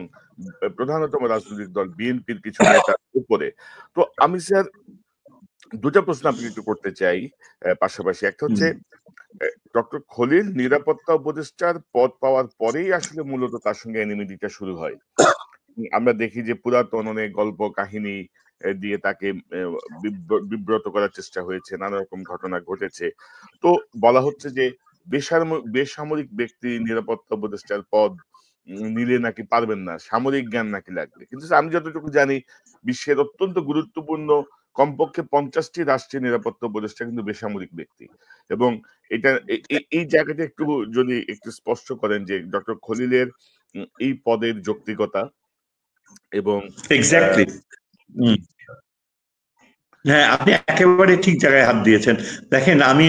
প্রধানতম রাজনৈতিক দল বিএনপির কিছু নেতার উপরে। তো আমি স্যার দুটা প্রশ্ন আপনাকে একটু করতে চাই পাশাপাশি। একটা হচ্ছে, ডক্টর খলিল নিরাপত্তা উপদেষ্টার পদ পাওয়ার পরেই আসলে মূলত তার সঙ্গে এনিমিটিটা শুরু হয়। আমরা দেখি যে পুরাতন অনেক গল্প কাহিনী দিয়ে তাকে বিব্রত করার চেষ্টা হয়েছে, নানা রকম ঘটনা ঘটেছে। তো বলা হচ্ছে যে বেসামরিক ব্যক্তি নিরাপত্তা উপদেষ্টার পদ নিলে নাকি পারবেন না, সামরিক জ্ঞান নাকি লাগবে। কিন্তু আমি যতটুকু জানি বিশ্বের অত্যন্ত গুরুত্বপূর্ণ কমপক্ষে 50টি রাষ্ট্রীয় নিরাপত্তা উপদেষ্টা কিন্তু বেসামরিক ব্যক্তি। এবং এটা এই জায়গাটা একটু যদি একটু স্পষ্ট করেন যে ডক্টর খলিলের এই পদের যৌক্তিকতা এবং এক্স্যাক্টলি। হ্যাঁ, আপনি একেবারে ঠিক জায়গায় হাত দিয়েছেন। দেখেন, আমি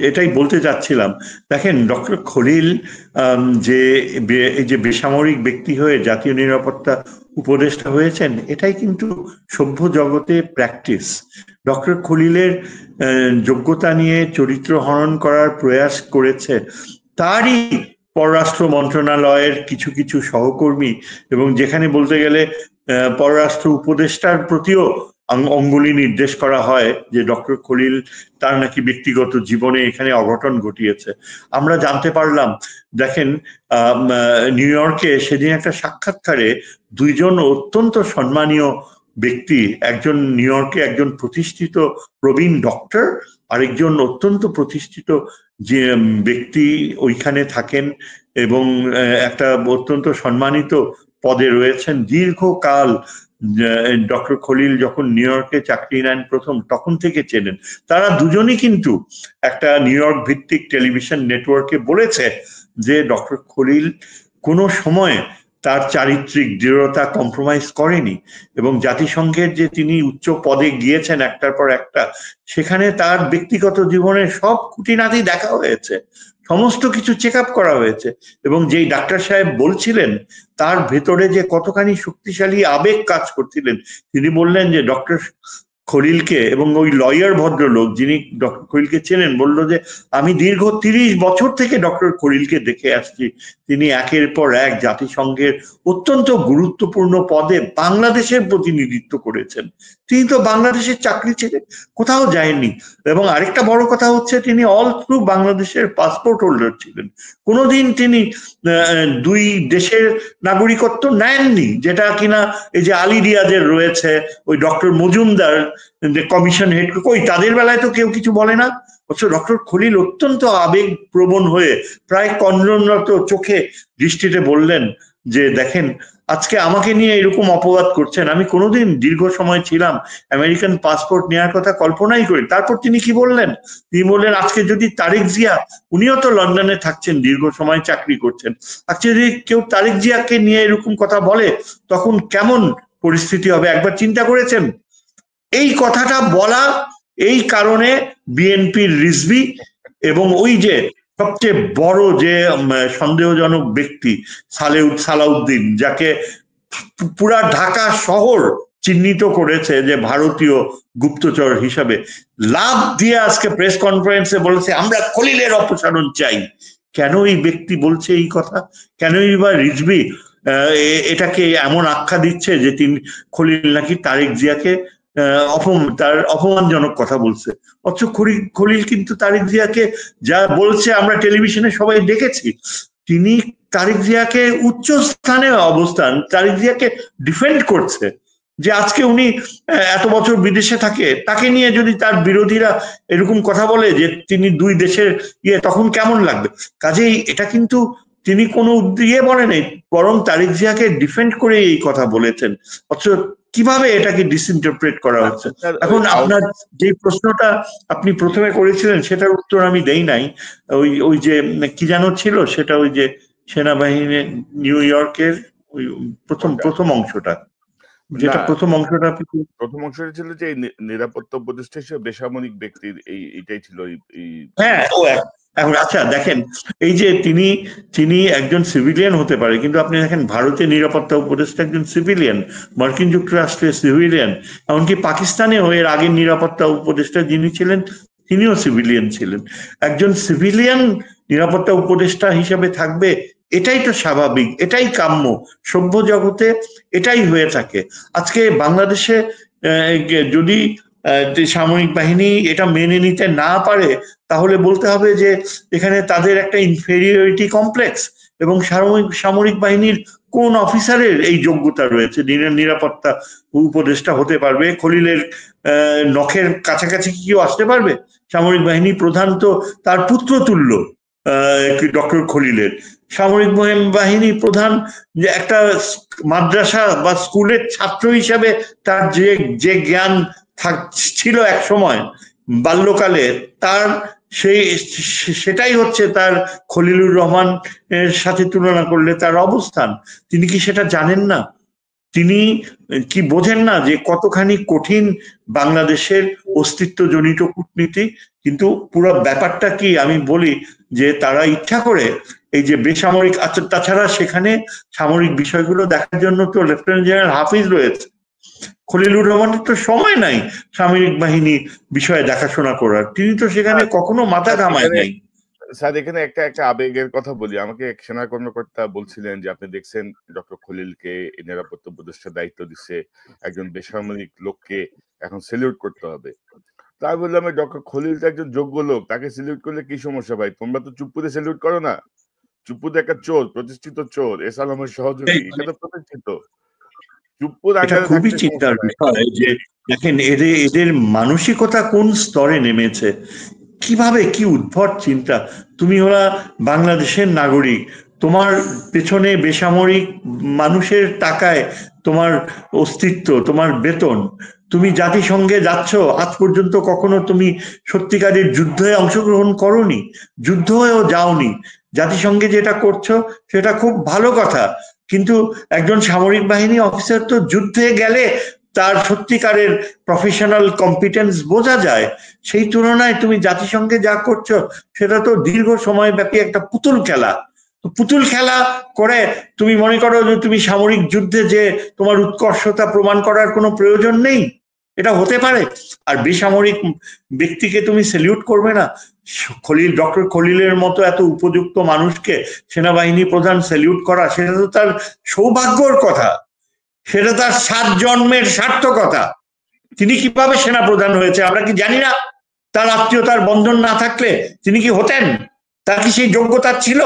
এটাই বলতে চাচ্ছিলাম। দেখেন, ডক্টর খলিল এই যে বেসামরিক ব্যক্তি হয়ে জাতীয় নিরাপত্তা উপদেষ্টা হয়েছেন, এটাই কিন্তু সভ্য জগতে প্র্যাকটিস। ডক্টর খলিলের যোগ্যতা নিয়ে চরিত্র হনন করার প্রয়াস করেছে তারই পররাষ্ট্র মন্ত্রণালয়ের কিছু কিছু সহকর্মী, এবং যেখানে বলতে গেলে পররাষ্ট্র উপদেষ্টার প্রতিও অঙ্গুলি নির্দেশ করা হয় যে ডক্টর খলিল তার নাকি ব্যক্তিগত জীবনে এখানে অঘটন ঘটিয়েছে। আমরা জানতে পারলাম, দেখেন নিউ ইয়র্কে সেদিন একটা সাক্ষাৎকারে দুইজন অত্যন্ত সম্মানীয় ব্যক্তি, একজন নিউ ইয়র্কে একজন প্রতিষ্ঠিত প্রবীণ ডক্টর, আরেকজন অত্যন্ত প্রতিষ্ঠিত যে ব্যক্তি ওইখানে থাকেন এবং একটা অত্যন্ত সম্মানিত পদে রয়েছেন দীর্ঘকাল। ডক্টর খলিল যখন নিউ ইয়র্কে চাকরি নেন প্রথম, তখন থেকে চেনেন। তারা দুজনই কিন্তু একটা নিউ ইয়র্ক ভিত্তিক টেলিভিশন নেটওয়ার্কে বলেছে যে ডক্টর খলিল কোনো সময় তার চারিত্রিক দৃঢ়তা কম্প্রোমাইজ করেনি, এবং জাতিসংঘের যে তিনি উচ্চ পদে গিয়েছেন একটার পর একটা, সেখানে তার ব্যক্তিগত জীবনের সব খুঁটিনাটি দেখা হয়েছে, সমস্ত কিছু চেক আপ করা হয়েছে। এবং যেই ডাক্তার সাহেব বলছিলেন তার ভেতরে যে কতখানি শক্তিশালী আবেগ কাজ করছিলেন, তিনি বললেন যে ডক্টর খলিলকে, এবং ওই লয়ার ভদ্রলোক যিনি ডক্টর খলিলকে চেনেন বললো যে আমি দীর্ঘ 30 বছর থেকে ডক্টর খলিলকে দেখে আসছি, তিনি একের পর এক জাতিসংঘের অত্যন্ত গুরুত্বপূর্ণ পদে বাংলাদেশের প্রতিনিধিত্ব করেছেন। তিনি তো বাংলাদেশের চাকরি ছেড়ে কোথাও যায়নি, এবং আরেকটা বড় কথা হচ্ছে তিনি অল থ্রু বাংলাদেশের পাসপোর্ট হোল্ডার ছিলেন। কোনোদিন তিনি দুই দেশের নাগরিকত্ব নেননি, যেটা কিনা এই যে আলী রিয়াজের রয়েছে, ওই ডক্টর মজুমদার যে কমিশন হেড, কই তাদের বেলায় তো কেউ কিছু বলে না। অথচ ডক্টর খলিল অত্যন্ত আবেগ প্রবণ হয়ে প্রায় কন্দনরত চোখে দৃষ্টিতে বললেন যে দেখেন, আজকে আমাকে নিয়ে এরকম অপবাদ করছেন, আমি কোনোদিন দীর্ঘ সময় ছিলাম, আমেরিকান পাসপোর্ট নেওয়ার কথা কল্পনাই করি। তারপর তিনি কি বললেন, তিনি বললেন আজকে যদি তারেক জিয়া, উনিও তো লন্ডনে থাকছেন, দীর্ঘ সময় চাকরি করছেন, আজকে যদি কেউ তারেক জিয়াকে নিয়ে এরকম কথা বলে তখন কেমন পরিস্থিতি হবে একবার চিন্তা করেছেন? এই কথাটা বলা এই কারণে বিএনপির রিজভী এবং ওই যে সবচেয়ে বড় যে সন্দেহজনক ব্যক্তি সালাউদ্দিন, যাকে পুরা ঢাকা শহর চিহ্নিত করেছে যে ভারতীয় গুপ্তচর হিসাবে, লাভ দিয়ে আজকে প্রেস কনফারেন্সে বলেছে আমরা খলিলের অপসারণ চাই। কেন এই ব্যক্তি বলছে এই কথা? কেনই বা রিজভী এটাকে এমন আখ্যা দিচ্ছে যে তিনি খলিল নাকি তারেক জিয়াকে তার অপমানজনক কথা বলছে? অথচ খলিল কিন্তু তারেক জিয়াকে যা বলছে আমরা টেলিভিশনে সবাই দেখেছি, তিনি তারেক জিয়াকে উচ্চ স্থানে অবস্থান, তারেক জিয়াকে ডিফেন্ড করছে। যে আজকে উনি এত বছর বিদেশে থাকে, তাকে নিয়ে যদি তার বিরোধীরা এরকম কথা বলে যে তিনি দুই দেশের তখন কেমন লাগবে? কাজেই এটা কিন্তু তিনি কোনো বলে নেই, বরং তারেক জিয়াকে ডিফেন্ড করে এই কথা বলেছেন। অথচ কিভাবে এটাকে ডিসইন্টারপ্রেট করা হচ্ছে? এখন আপনার যে প্রশ্নটা আপনি প্রথমে করেছিলেন সেটার উত্তর আমি দেই নাই। ওই যে কি যেন ছিল সেটা, ওই যে সেনাবাহিনী নিউ ইয়র্কের ওই প্রথম অংশটা, যেটা প্রথম অংশটা ছিল যে নিরাপত্তা উপদেষ্টা হিসেবে বেসামরিক ব্যক্তির এইটাই ছিল। হ্যাঁ, এখন আচ্ছা দেখেন, এই যে তিনি একজন সিভিলিয়ান হতে পারে, কিন্তু আপনি দেখেন ভারতের নিরাপত্তা উপদেষ্টা একজন সিভিলিয়ান, মার্কিন যুক্তরাষ্ট্রের সিভিলিয়ান, এমনকি পাকিস্তানেও এর আগের নিরাপত্তা উপদেষ্টা যিনি ছিলেন তিনিও সিভিলিয়ান ছিলেন। একজন সিভিলিয়ান নিরাপত্তা উপদেষ্টা হিসেবে থাকবে, এটাই তো স্বাভাবিক, এটাই কাম্য, সভ্য জগতে এটাই হয়ে থাকে। আজকে বাংলাদেশে যদি সামরিক বাহিনী এটা মেনে নিতে না পারে, তাহলে বলতে হবে যে এখানে তাদের একটা ইনফেরিয়রিটি কমপ্লেক্স, এবং সামরিক বাহিনীর কোন অফিসারের এই যোগ্যতা রয়েছে নিরাপত্তা উপদেষ্টা হতে পারবে? খলিলের নখের কাছাকাছি কি কেউ আসতে পারবে? সামরিক বাহিনী প্রধান তো তার পুত্র তুল্য ডক্টর খলিলের। সামরিক বাহিনী প্রধান যে একটা মাদ্রাসা বা স্কুলের ছাত্র হিসাবে তার যে জ্ঞান ছিল এক সময় বাল্যকালে, তার সেটাই হচ্ছে তার খলিলুর রহমান এর সাথে তুলনা করলে তার অবস্থান। তিনি কি সেটা জানেন না? তিনি কি বোঝেন না যে কতখানি কঠিন বাংলাদেশের অস্তিত্বজনিত কূটনীতি? কিন্তু পুরো ব্যাপারটা কি আমি বলি যে তারা ইচ্ছা করে এই যে বেসামরিক, আচ্ছা তাছাড়া সেখানে সামরিক বিষয়গুলো দেখার জন্য তো লেফটেন্যান্ট জেনারেল হাফিজ রয়েছে, খলিলুর রহমানের তো সময় নাই সামরিক বাহিনী বিষয়ে দেখাশোনা করার, তিনি তো সেখানে কখনো মাথা ঘামায় নাই। স্যার এখানে একটা একটা আবেগের কথা বলি। আমাকে এক সেনা কর্মকর্তা বলছিলেন যে, "আপনি দেখছেন ডক্টর খলিলকে নিরাপত্তা উপদেষ্টার দায়িত্ব দিচ্ছে। একজন বেসামরিক লোককে এখন সেলিউট করতে হবে।" তা আমি বললাম, "ডক্টর খলিল তো একজন যোগ্য লোক। তাকে সেলিউট করলে কি সমস্যা ভাই? তোমরা তো চুপ্পুরে সেলিউট করো না? চুপ্পু তো একটা চোর, প্রতিষ্ঠিত চোর। এসার আমার সহযোগী। এটা তো প্রতিষ্ঠিত। চুপ্পুর এটা আন্ডারে খুবই থাকলে চিন্তার সমস্যা নাই।" বিষয় যে দেখেন এদের মানসিকতা কোন স্তরে নেমেছে, কিভাবে কি উদ্ভট চিন্তা। তুমি ওরা বাংলাদেশের নাগরিক, তোমার পেছনে বেসামরিক মানুষের টাকায় তোমার অস্তিত্ব, তোমার বেতন, তুমি জাতিসংঘে যাচ্ছ, আজ পর্যন্ত কখনো তুমি সত্যিকারের যুদ্ধে অংশগ্রহণ করোনি, যুদ্ধ হয়েও যাওনি, জাতিসংঘে যেটা করছো সেটা খুব ভালো কথা, কিন্তু একজন সামরিক বাহিনী অফিসার তো যুদ্ধে গেলে তার সত্যিকারের প্রফেশনাল কম্পিটেন্স বোঝা যায়। সেই তুলনায় তুমি জাতিসংঘে যা করছো সেটা তো দীর্ঘ সময় ব্যাপী একটা পুতুল খেলা। পুতুল খেলা করে তুমি মনে করো যে তুমি সামরিক যুদ্ধে যে তোমার উৎকর্ষতা প্রমাণ করার কোনো প্রয়োজন নেই, এটা হতে পারে? আর বেসামরিক ব্যক্তিকে তুমি সেলিউট করবে না? খলিল, ডক্টর খলিলের মতো এত উপযুক্ত মানুষকে সেনাবাহিনী প্রধান সেলিউট করা, সেটা তো তার সৌভাগ্যর কথা, সেটা তার 7 জন্মের সার্থকতা। তিনি কিভাবে সেনা প্রধান হয়েছে আমরা কি জানি না? তার আত্মীয়তার বন্ধন না থাকলে তিনি কি হতেন? তার কি সেই যোগ্যতা ছিল?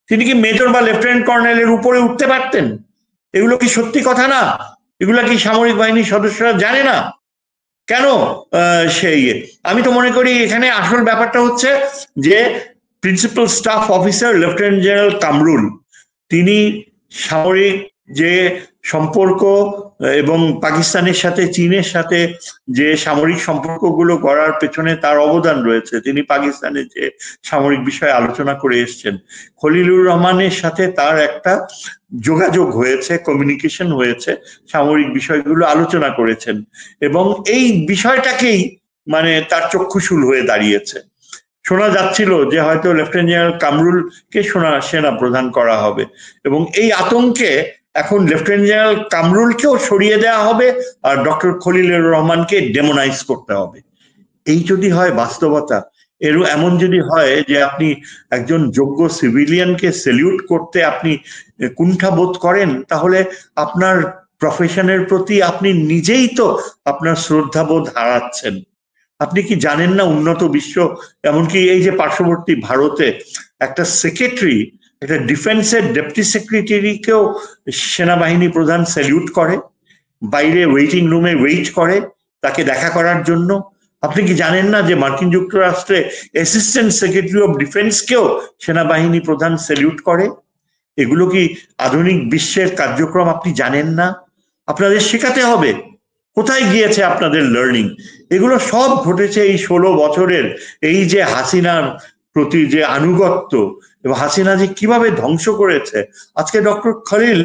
তিনি কি মেজর বা লেফটেন্যান্ট কর্নেলের উপরে উঠতে পারতেন? এগুলো কি সত্যি কথা না? এগুলা কি সামরিক বাহিনীর সদস্যরা জানে না? কেন সেই আমি তো মনে করি এখানে আসল ব্যাপারটা হচ্ছে যে principal staff officer lieutenant general Kamrul, তিনি সামরিক যে সম্পর্ক এবং পাকিস্তানের সাথে চীনের সাথে যে সামরিক সম্পর্কগুলো গড়ার পেছনে তার অবদান রয়েছে, তিনি পাকিস্তানের যে সামরিক বিষয়ে আলোচনা করে এসছেন, খলিলুর রহমানের সাথে তার একটা যোগাযোগ হয়েছে, কমিউনিকেশন হয়েছে, সামরিক বিষয়গুলো আলোচনা করেছেন এবং এই বিষয়টাকেই মানে তার চক্ষুশূল হয়ে দাঁড়িয়েছে। শোনা যাচ্ছিল যে হয়তো লেফটেন্যান্ট জেনারেল কামরুলকে সেনা প্রধান করা হবে এবং এই আতঙ্কে এখন লেফটেন্যান্ট জেনারেল কামরুলকেও সরিয়ে দেওয়া হবে আর ডক্টর খলিলুর রহমানকে ডেমোনাইজ করতে হবে। এই যদি হয় বাস্তবতা, এমন যদি হয় যে আপনি একজন যোগ্য সিভিলিয়ানকে সেলিউট করতে আপনি কুণ্ঠাবোধ করেন, তাহলে আপনার প্রফেশনের প্রতি আপনি নিজেই তো আপনার শ্রদ্ধাবোধ হারাচ্ছেন। আপনি কি জানেন না উন্নত বিশ্ব, এমনকি এই যে পার্শ্ববর্তী ভারতে একটা সেক্রেটারি, একটা ডিফেন্সের ডেপুটি সেক্রেটারিকেও সেনাবাহিনী প্রধান স্যালিউট করে, বাইরে ওয়েটিং রুমে ওয়েট করে তাকে দেখা করার জন্য? আপনি কি জানেন না যে মার্কিন যুক্তরাষ্ট্রে অ্যাসিস্ট্যান্ট সেক্রেটারি অফ ডিফেন্সকেও সেনাবাহিনী প্রধান স্যালিউট করে? এগুলো কি আধুনিক বিশ্বের কার্যক্রম আপনি জানেন না? আপনাদের শেখাতে হবে। কোথায় গিয়েছে আপনাদের লার্নিং? এগুলো সব ঘটেছে এই 16 বছরের এই যে হাসিনার প্রতি যে আনুগত্য এবং হাসিনা যে কিভাবে ধ্বংস করেছে। আজকে ডক্টর খলিল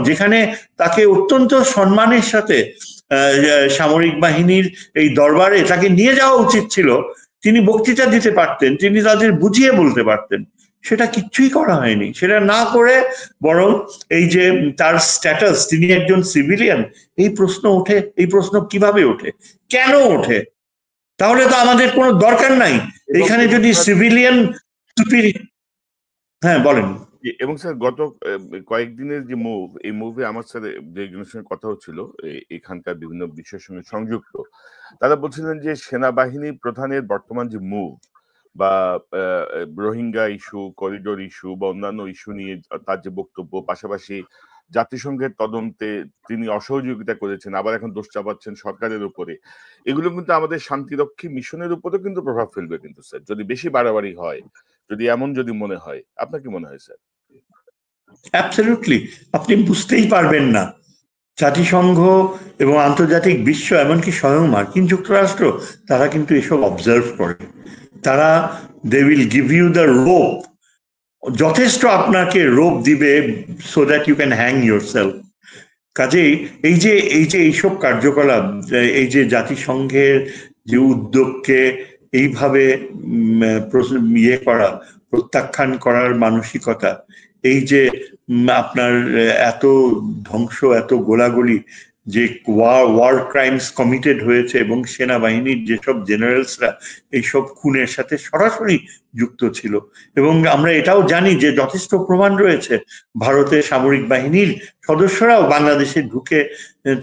যেখানে তাকে অত্যন্ত সম্মানের সাথে সামরিক বাহিনীর এই দরবারে তাকে নিয়ে যাওয়া উচিত ছিল, তিনি বক্তৃতা দিতে পারতেন, তিনি তাদের বুঝিয়ে বলতে পারতেন, সেটা কিচ্ছুই করা হয়নি। সেটা না করে বরং এই যে তার স্ট্যাটাস, তিনি একজন সিভিলিয়ান, এই প্রশ্ন ওঠে। এই প্রশ্ন কিভাবে ওঠে, কেন ওঠে? তাহলে তো আমাদের কোনো দরকার নাই এখানে যদি সিভিলিয়ান। হ্যাঁ বলেন। এবং স্যার গত কয়েকদিনের যে মুভ, এই মুভে আমার সাথে যে একজনের সঙ্গে কথা হচ্ছিল এখানকার বিভিন্ন বিষয়ের সঙ্গে সংযুক্ত, তারা বলছিলেন যে সেনাবাহিনী প্রধানের বর্তমান যে মুভ বা রোহিঙ্গা ইস্যু, করিডোর ইস্যু বা অন্যান্য ইস্যু নিয়ে তার যে বক্তব্য, পাশাপাশি জাতিসংঘের তদন্তে তিনি অসহযোগিতা করেছেন, আবার এখন দোষ চাপাচ্ছেন সরকারের উপরে, এগুলো কিন্তু আমাদের শান্তিরক্ষী মিশনের উপরেও কিন্তু প্রভাব ফেলবে কিন্তু স্যার, যদি বেশি বাড়াবাড়ি হয়, যদি এমন যদি মনে হয়। আপনার কি মনে হয় স্যার? অ্যাবসলিউটলি, আপনি বুঝতেই পারবেন না। জাতিসংঘ এবং আন্তর্জাতিক বিশ্ব, এমনকি স্বয়ং মার্কিন যুক্তরাষ্ট্র, তারা কিন্তু এসব অবজার্ভ করে। তারা they will give you the rope, যথেষ্ট আপনাকে রোপ দিবে so that you can hang yourself. কাজেই এইসব কার্যকলাপ, এই যে জাতিসংঘের যে উদ্যোগকে এইভাবে ইয়ে করা, প্রত্যাখ্যান করার মানসিকতা, এই যে আপনার এত ধ্বংস, এত গোলাগুলি, যে ওয়ার ক্রাইমস কমিটেড হয়েছে এবং সেনাবাহিনীর যেসব জেনারেলসরা এইসব খুনের সাথে সরাসরি যুক্ত ছিল। এবং আমরা এটাও জানি যে যথেষ্ট প্রমাণ রয়েছে ভারতের সামরিক বাহিনীর সদস্যরাও বাংলাদেশে ঢুকে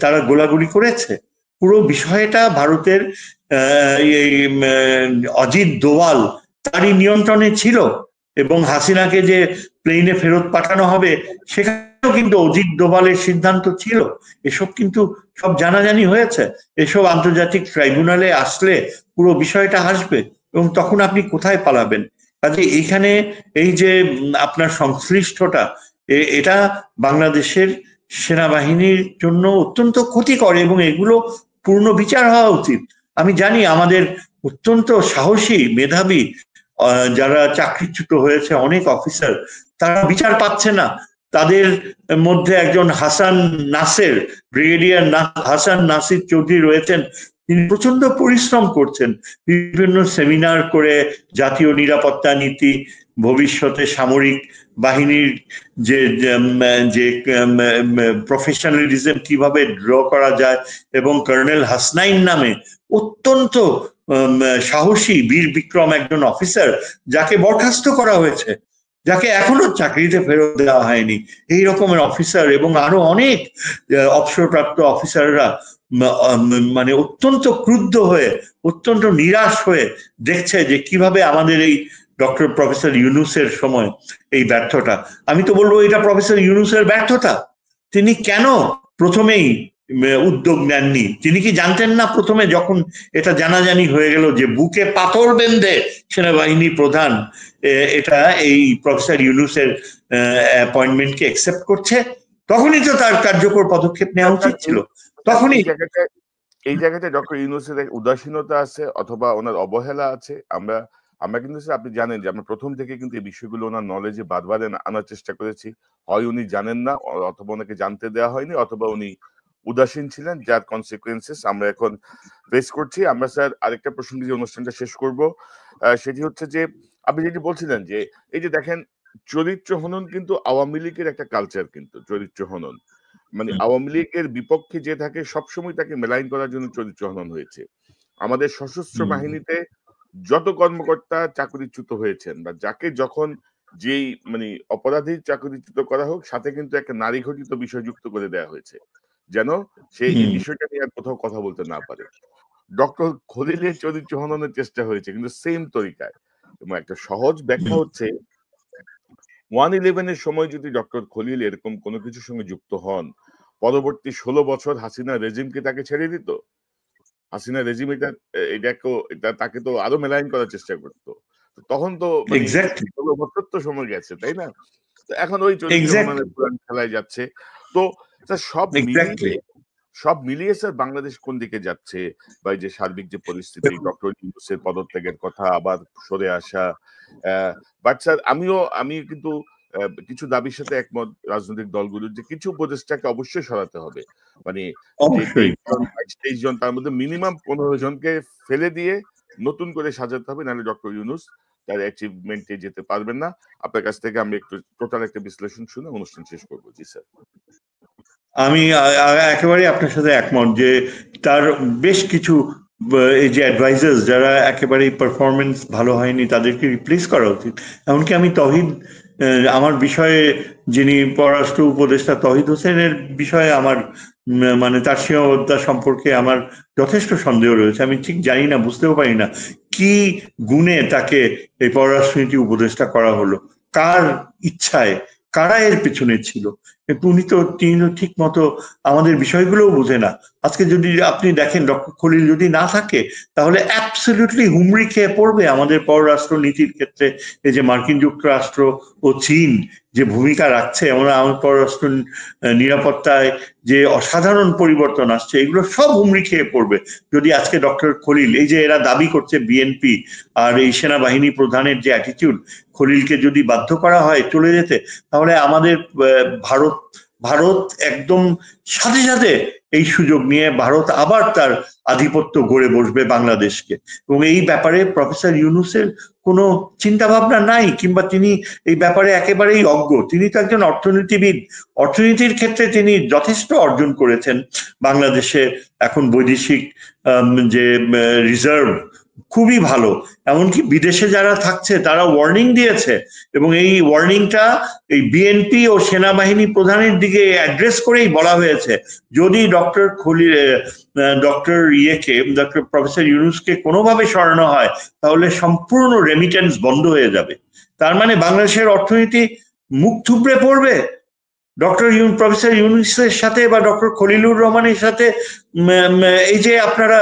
তারা গোলাগুলি করেছে। পুরো বিষয়টা ভারতের অজিত দোভাল তারই নিয়ন্ত্রণে ছিল, এবং হাসিনাকে যে প্লেনে ফেরত পাঠানো হবে সেখানেও কিন্তু অজিত দোভালের সিদ্ধান্ত ছিল। এসব কিন্তু সব জানাজানি হয়েছে। এসব আন্তর্জাতিক ট্রাইব্যুনালে আসলে পুরো বিষয়টা আসবে, এবং তখন আপনি কোথায় পালাবেন? কাজে এইখানে এই যে আপনার সংশ্লিষ্টতা, এটা বাংলাদেশের সেনাবাহিনীর জন্য অত্যন্ত ক্ষতিকর, এবং এগুলো পূর্ণ বিচার হওয়া উচিত। আমি জানি আমাদের অত্যন্ত সাহসী মেধাবী যারা চাকরিচ্যুত হয়েছে অনেক অফিসার, তারা বিচার পাচ্ছে না। তাদের মধ্যে একজন হাসান নাসের, ব্রিগেডিয়ার হাসান নাসির চৌধুরী রয়েছেন। তিনি প্রচন্ড পরিশ্রম করছেন, বিভিন্ন সেমিনার করে জাতীয় নিরাপত্তা নীতি, ভবিষ্যতে সামরিক বাহিনীর যে যে প্রফেশনালিজম কিভাবে ড্র করা যায়, এবং কর্নেল হাসনাইন নামে অত্যন্ত সাহসী বীর বিক্রম একজন অফিসার, যাকে বরখাস্ত করা হয়েছে, যাকে এখনো চাকরিতে ফেরত দেওয়া হয়নি, এই রকমের অফিসার এবং আরো অনেক অবসরপ্রাপ্ত অফিসাররা মানে অত্যন্ত ক্রুদ্ধ হয়ে, অত্যন্ত নিরাশ হয়ে দেখছে যে কিভাবে আমাদের এই ডক্টর প্রফেসর ইউনূসের সময় এই ব্যর্থতা। আমি তো বলবো এটা প্রফেসর ইউনূসের ব্যর্থতা। তিনি কেন প্রথমেই উদ্যোগ নেননি? তিনি কি জানতেন না প্রথমে, যখন এটা জানাজানি হয়ে গেল যে বুকে পাথর বেঁধে সেনাবাহিনী প্রধান এটা এই প্রফেসর ইউনূসের অ্যাপয়েন্টমেন্টকে অ্যাকসেপ্ট করছে, তখনই তো তার কার্যকর পদক্ষেপ নেওয়া উচিত ছিল। তখনই এই জায়গাতে ডক্টর ইউনূসের উদাসীনতা আছে অথবা ওনার অবহেলা আছে। আমরা কিন্তু আপনি জানেন যে আমরা প্রথম থেকে কিন্তু এই বিষয়গুলো ওনার নলেজে বারবার আনার চেষ্টা করেছি। হয় উনি জানেন না, অথবা ওনাকে জানতে দেওয়া হয়নি, অথবা উনি উদাসীন ছিলেন, যার কনসিকুয়েন্সেস আমরা এখন ফেস করছি। আমরা স্যার আরেকটা প্রসঙ্গ দিয়ে অনুষ্ঠানটা শেষ করব, সেটি হচ্ছে যে আপনি যেটি বলছিলেন যে এই যে দেখেন চরিত্র হনন কিন্তু আওয়ামী লীগের একটা কালচার, কিন্তু চরিত্র হনন মানে আওয়ামী লীগের বিপক্ষে যে থাকে সবসময় তাকে মেলাইন করার জন্য চরিত্র হনন হয়েছে। আমাদের সশস্ত্র বাহিনীতে যত কর্মকর্তা চাকরিচ্যুত হয়েছেন বা যাকে যখন যেই মানে অপরাধী চাকরিচ্যুত করা হোক, সাথে কিন্তু একটা নারী ঘটিত বিষয় যুক্ত করে দেওয়া হয়েছে যেন সে এই বিষয়টা নিয়ে আর কোথাও কথা বলতে না পারে। ডক্টর খলিলের চরিত্র হননের চেষ্টা হয়েছে কিন্তু সেম তরিকায়, এবং একটা সহজ ব্যাখ্যা হচ্ছে 1/11 এর সময় যদি ডক্টর খলিল এরকম কোনো কিছুর সঙ্গে যুক্ত হন, পরবর্তী 16 বছর হাসিনা রেজিমকে তাকে ছেড়ে দিত। হাসিনা রেজিম এটা তাকে তো আরো মেলাইন করার চেষ্টা করতো। তখন তো 16 বছর তো সময় গেছে, তাই না? তো এখন ওই চরিত্র পুরান খেলায় যাচ্ছে। তো সব মিলিয়ে স্যার বাংলাদেশ কোন দিকে যাচ্ছে, বা এই যে সার্বিক যে পরিস্থিতি, ডক্টর ইউনূসের পদত্যাগের কথা, আবার সরে আসা, বাট স্যার আমি কিন্তু কিছু দাবির সাথে একমত রাজনৈতিক দলগুলোর, যে কিছু উপদেষ্টাকে অবশ্যই সরাতে হবে। মানে যে 23 জন তার মধ্যে মিনিমাম 15 জনকে ফেলে দিয়ে নতুন করে সাজাতে হবে, নাহলে ডক্টর ইউনূস তার অ্যাচিভমেন্টে যেতে পারবেন না। আপনার কাছ থেকে আমি একটু টোটাল একটা বিশ্লেষণ শুনে অনুষ্ঠান শেষ করবো। জি স্যার। আমি একেবারে আপনার সাথে একমত যে তার বেশ কিছু এই যে অ্যাডভাইজার্স যারা একেবারে পারফরমেন্স ভালো হয়নি তাদেরকে রিপ্লেস করা উচিত। এমনকি আমি তহিদ, আমার বিষয়ে যিনি পররাষ্ট্র উপদেষ্টা তহিদ হোসেনের বিষয়ে আমার মানে তার সীমাবদ্ধতা সম্পর্কে আমার যথেষ্ট সন্দেহ রয়েছে। আমি ঠিক জানি না, বুঝতেও পারি না কি গুণে তাকে এই পররাষ্ট্রনীতি উপদেষ্টা করা হলো, কার ইচ্ছায়, কারা এর পেছনে ছিল। তিনি তো ঠিক মতো আমাদের বিষয়গুলোও বোঝে না। আজকে যদি আপনি দেখেন ডক্টর খলিল যদি না থাকে, তাহলে অ্যাবসলিউটলি হুমড়ি খেয়ে পড়বে আমাদের পররাষ্ট্র নীতির ক্ষেত্রে। এই যে মার্কিন যুক্তরাষ্ট্র ও চীন যে ভূমিকা রাখছে, আমরা আমার পররাষ্ট্র নিরাপত্তায় যে অসাধারণ পরিবর্তন আসছে, এগুলো সব হুমড়ি খেয়ে পড়বে যদি আজকে ডক্টর খলিল, এই যে এরা দাবি করছে বিএনপি আর এই সেনাবাহিনী প্রধানের যে অ্যাটিটিউড, খলিলকে যদি বাধ্য করা হয় চলে যেতে, তাহলে আমাদের ভারত ভারত একদম সাথে সাথে এই সুযোগ নিয়ে ভারত আবার তার আধিপত্য গড়ে বসবে বাংলাদেশকে। এবং এই ব্যাপারে প্রফেসর ইউনূসের কোনো চিন্তা ভাবনা নাই, কিংবা তিনি এই ব্যাপারে একেবারেই অজ্ঞ। তিনি তো একজন অর্থনীতিবিদ, অর্থনীতির ক্ষেত্রে তিনি যথেষ্ট অর্জন করেছেন। বাংলাদেশে এখন বৈদেশিক যে রিজার্ভ খুবই ভালো, এমনকি বিদেশে যারা থাকছে তারা ওয়ার্নিং দিয়েছে, এবং এই ওয়ার্নিংটা এই বিএনপি ও সেনাবাহিনী প্রধানের দিকে অ্যাড্রেস করেই বলা হয়েছে, যদি ডক্টর প্রফেসর ইউনূসকে কোনোভাবে সরানো হয় তাহলে সম্পূর্ণ রেমিটেন্স বন্ধ হয়ে যাবে। তার মানে বাংলাদেশের অর্থনীতি মুখ থুবড়ে পড়বে। প্রফেসর ইউনূসের সাথে বা ডক্টর খলিলুর রহমানের সাথে এই যে আপনারা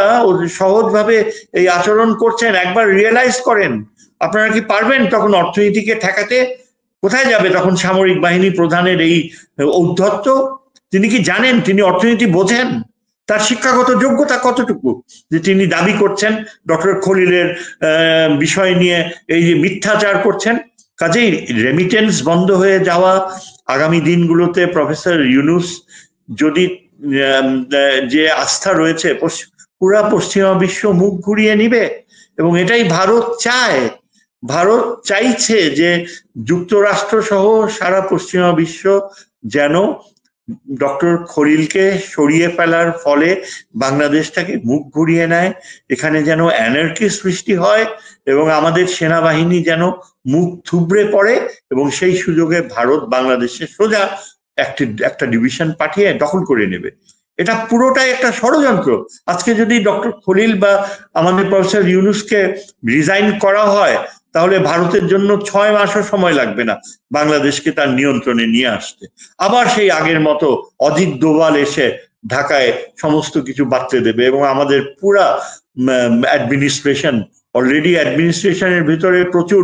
সহজভাবে এই আচরণ করছেন, একবার রিয়েলাইজ করেন, আপনারা কি পারবেন তখন অর্থনীতিকে ঠেকাতে? কোথায় যাবে তখন সামরিক বাহিনী প্রধানের এই ঔদ্ধত্য? তিনি কি জানেন? তিনি অর্থনীতি বোঝেন? তার শিক্ষাগত যোগ্যতা কতটুকু যে তিনি দাবি করছেন ডক্টর খলিলের বিষয় নিয়ে এই যে মিথ্যাচার করছেন? কাজেই রেমিটেন্স বন্ধ হয়ে যাওয়া আগামী দিনগুলোতে প্রফেসর ইউনূস যদি যে আস্থা রয়েছে পুরা পশ্চিমা বিশ্ব মুখ ঘুরিয়ে নিবে, এবং এটাই ভারত চায়। ভারত চাইছে যে যুক্তরাষ্ট্র সহ সারা পশ্চিমা বিশ্ব যেন ডক্টর খলিলকে সরিয়ে ফেলার ফলে বাংলাদেশটাকে মুখ ঘুরিয়ে নেয়, এখানে যেন অ্যানার্কি সৃষ্টি হয় এবং আমাদের সেনাবাহিনী যেন মুখ থুবড়ে পড়ে, এবং সেই সুযোগে ভারত বাংলাদেশে সোজা একটা ডিভিশন পাঠিয়ে দখল করে নেবে। এটা পুরোটাই একটা ষড়যন্ত্র। আজকে যদি ডক্টর খলিল বা আমাদের প্রফেসর ইউনূসকে রিজাইন করা হয় তাহলে ভারতের জন্য 6 মাসও সময় লাগবে না বাংলাদেশকে তার নিয়ন্ত্রণে নিয়ে আসতে। আবার সেই আগের মতো অজিত দোভাল এসে ঢাকায় সমস্ত কিছু বাতলে দেবে, এবং আমাদের পুরা অ্যাডমিনিস্ট্রেশন, অলরেডি অ্যাডমিনিস্ট্রেশনের ভিতরে প্রচুর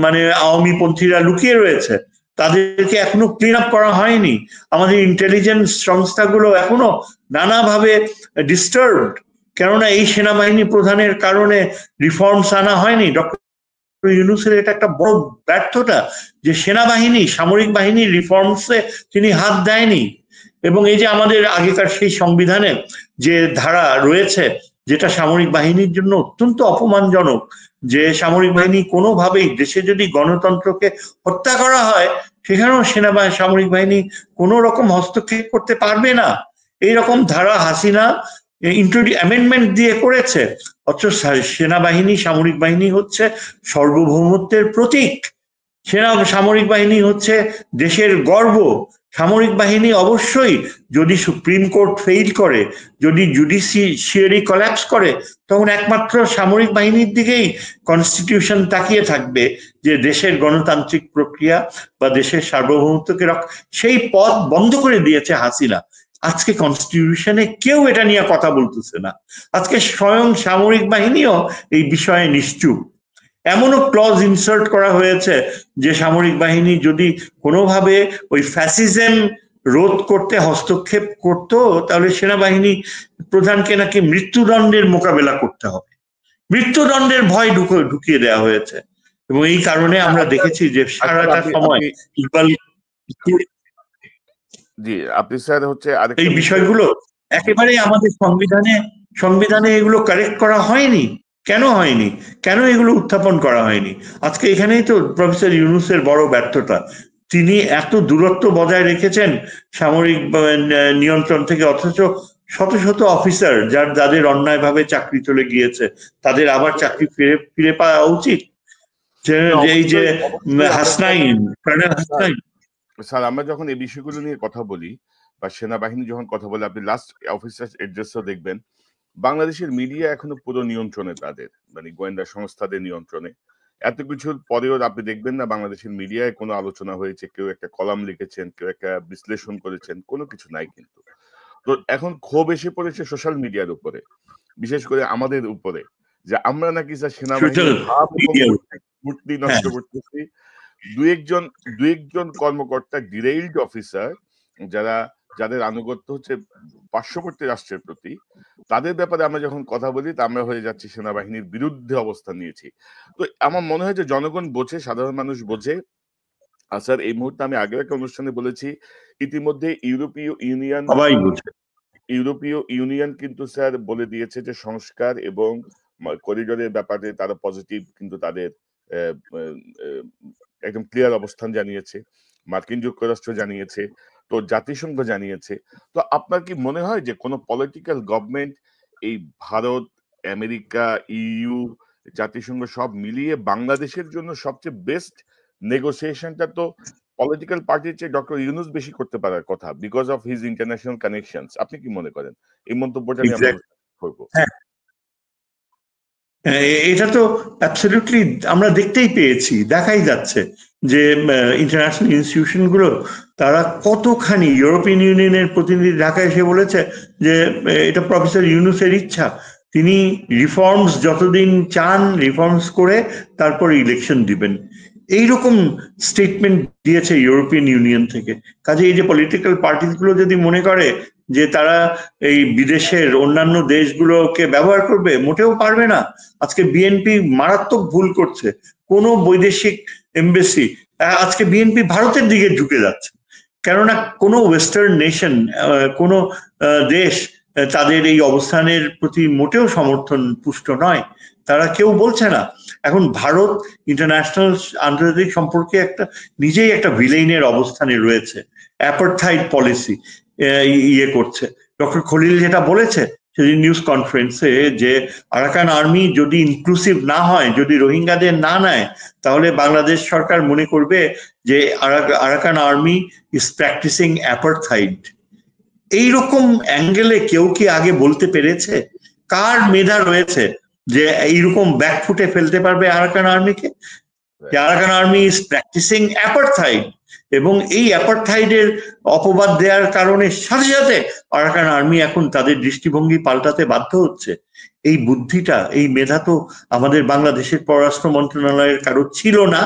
মানে আওয়ামী পন্থীরা লুকিয়ে রয়েছে, তাদেরকে এখনো ক্লিন আপ করা হয়নি। আমাদের ইন্টেলিজেন্স সংস্থাগুলো এখনো নানাভাবে ডিস্টার্বড, কেননা এই সেনাবাহিনী প্রধানের কারণে রিফর্মস আনা হয়নি। ডক্টর ইউনূসের এটা একটা বড় ব্যর্থতা যে সেনাবাহিনী, সামরিক বাহিনীর রিফর্মসে তিনি হাত দেয়নি। এবং এই যে আমাদের আগেকার সেই সংবিধানে যে ধারা রয়েছে যেটা সামরিক বাহিনীর জন্য অত্যন্ত অপমানজনক, যে সামরিক বাহিনী কোনোভাবেই দেশে যদি গণতন্ত্রকে হত্যা করা হয় সেখানেও সামরিক বাহিনী কোনো রকম হস্তক্ষেপ করতে পারবে না, এইরকম ধারা হাসিনা অ্যামেন্ডমেন্ট দিয়ে করেছে। অথচ সেনাবাহিনী, সামরিক বাহিনী হচ্ছে সার্বভৌমত্বের প্রতীক। সামরিক বাহিনী হচ্ছে দেশের গর্ব। সামরিক বাহিনী অবশ্যই, যদি সুপ্রিম কোর্ট ফেইল করে, যদি জুডিশিয়ারি কোল্যাপস করে, তখন একমাত্র সামরিক বাহিনীর দিকেই কনস্টিটিউশন তাকিয়ে থাকবে যে দেশের গণতান্ত্রিক প্রক্রিয়া বা দেশের সার্বভৌমত্বকে সেই পথ বন্ধ করে দিয়েছে হাসিনা। আজকে কনস্টিটিউশনে কেউ এটা নিয়ে কথা বলতেছে না। আজকে স্বয়ং সামরিক বাহিনীও এই বিষয়ে নিশ্চুপ। এমনও ক্লজ ইনসার্ট করা হয়েছে যে সামরিক বাহিনী যদি কোনোভাবে ওই ফ্যাসিজম রোধ করতে হস্তক্ষেপ করত তাহলে সেনাবাহিনী প্রধানকে নাকি মৃত্যুদণ্ডের মোকাবেলা করতে হবে। মৃত্যুদণ্ডের ভয় ঢুকিয়ে দেওয়া হয়েছে, এবং এই কারণে আমরা দেখেছি যে সারাটা সময় ইকবাল, জি আপনি স্যার হচ্ছে এই বিষয়গুলো একেবারে আমাদের সংবিধানে এগুলো কারেক্ট করা হয়নি। কেন হয়নি? কেন এগুলো উত্থাপন করা হয়নি? আজকে এখানেই তো প্রফেসর ইউনূসের বড় ব্যর্থতা। তিনি এত দূরত্ব বজায় রেখেছেন সামরিক নিয়ন্ত্রণ থেকে, অথচ শত শত অফিসার যাদের অন্যায়ভাবে চাকরি চলে গিয়েছে তাদের আবার চাকরি ফিরে পাওয়া উচিত। এই যে হাসনাইন, কর্নেল হাসনাইন। স্যার আমরা যখন এই বিষয়গুলো নিয়ে কথা বলি বা সেনাবাহিনী যখন কথা বলে, আপনি লাস্ট অফিসার এড্রেসও দেখবেন বাংলাদেশের মিডিয়া এখনো পুরো নিয়ন্ত্রণে, তাদের মানে গোয়েন্দা সংস্থাদের নিয়ন্ত্রণে। এত কিছুর পরেও আপনি দেখবেন না বাংলাদেশের মিডিয়ায় কোনো আলোচনা হয়েছে, কেউ একটা কলাম লিখেছেন, কেউ একটা বিশ্লেষণ করেছেন, কোনো কিছু নাই। কিন্তু তো এখন ক্ষোভ এসে পড়েছে সোশ্যাল মিডিয়ার উপরে, বিশেষ করে আমাদের উপরে, যে আমরা নাকি স্যার সেনাবাহিনীর মূর্তি নষ্ট করতেছি। দু একজন কর্মকর্তা, ডিরেইলড অফিসার, যাদের আনুগত্য হচ্ছে পার্শ্ববর্তী রাষ্ট্রের প্রতি, তাদের ব্যাপারে আমরা যখন কথা বলি তা আমরা হয়ে যাচ্ছি সেনাবাহিনীর বিরুদ্ধে অবস্থান নিয়েছি। তো আমার মনে হয় যে জনগণ বোঝে, সাধারণ মানুষ বোঝে স্যার এই মুহূর্তে আমি আগের একটা অনুষ্ঠানে বলেছি ইতিমধ্যে ইউরোপীয় ইউনিয়ন কিন্তু স্যার বলে দিয়েছে যে সংস্কার এবং করিডোরের ব্যাপারে তারা পজিটিভ, কিন্তু তাদের একদম ক্লিয়ার অবস্থান জানিয়েছে, মার্কিন যুক্তরাষ্ট্র জানিয়েছে, তো জাতিসংঘ জানিয়েছে। তো আপনার কি মনে হয় যে কোনো পলিটিক্যাল গভর্নমেন্ট এই ভারত, আমেরিকা, ইইউ, জাতিসংঘ সব মিলিয়ে বাংলাদেশের জন্য সবচেয়ে বেস্ট নেগোসিয়েশনটা তো পলিটিক্যাল পার্টির চেয়ে ডক্টর ইউনূস বেশি করতে পারার কথা, because of his international connections? আপনি কি মনে করেন? এই মন্তব্যটা নিয়ে আমরা করবো। এটা তো অ্যাবসলিউটলি আমরা দেখতেই পেয়েছি, দেখাই যাচ্ছে যে ইন্টারন্যাশনাল ইনস্টিটিউশন গুলো তারা কতখানি, ইউরোপিয়ান ইউনিয়নের প্রতিনিধি ঢাকায় এসে বলেছে যে এটা প্রফেসর ইউনূসের ইচ্ছা, তিনি রিফর্মস যতদিন চান রিফর্মস করে তারপর ইলেকশন দিবেন, এইরকম স্টেটমেন্ট দিয়েছে ইউরোপিয়ান ইউনিয়ন থেকে। কাজে এই যে পলিটিক্যাল পার্টিগুলো যদি মনে করে যে তারা এই বিদেশের অন্যান্য দেশগুলোকে ব্যবহার করবে, মোটেও পারবে না। আজকে বিএনপি মারাত্মক ভুল করছে। কোন বৈদেশিক এমবেসি, আজকে বিএনপি ভারতের দিকে ঝুঁকে যাচ্ছে, কেননা কোনো ওয়েস্টার্ন নেশন, কোনো দেশ তাদের এই অবস্থানের প্রতি মোটেও সমর্থন পুষ্ট নয়, তারা কেউ বলছে না। এখন ভারত ইন্টারন্যাশনাল আন্তর্জাতিক সম্পর্কে নিজেই একটা ভিলেইনের অবস্থানে রয়েছে, অ্যাপারথাইড পলিসি ইয়ে করছে। ডক্টর খলিল যেটা বলেছে সেদিন নিউজ কনফারেন্সে, যে আরাকান আর্মি যদি ইনক্লুসিভ না হয়, যদি রোহিঙ্গাদের না নেয়, তাহলে বাংলাদেশ সরকার মনে করবে যে আরাকান আর্মি ইজ প্র্যাকটিসিং অ্যাপারথাইড। এইরকম অ্যাঙ্গেলে কেউ কি আগে বলতে পেরেছে? কার মেধা রয়েছে যে এইরকম ব্যাকফুটে ফেলতে পারবে আরাকান আর্মিকে? Arakan Army is practicing apartheid, এবং এই অ্যাপারথাইডের অপবাদ দেওয়ার কারণে সাথে সাথে আরাকান আর্মি এখন তাদের দৃষ্টিভঙ্গি পাল্টাতে বাধ্য হচ্ছে। এই বুদ্ধিটা, এই মেধা তো আমাদের বাংলাদেশের পররাষ্ট্র মন্ত্রণালয়ের কারো ছিল না,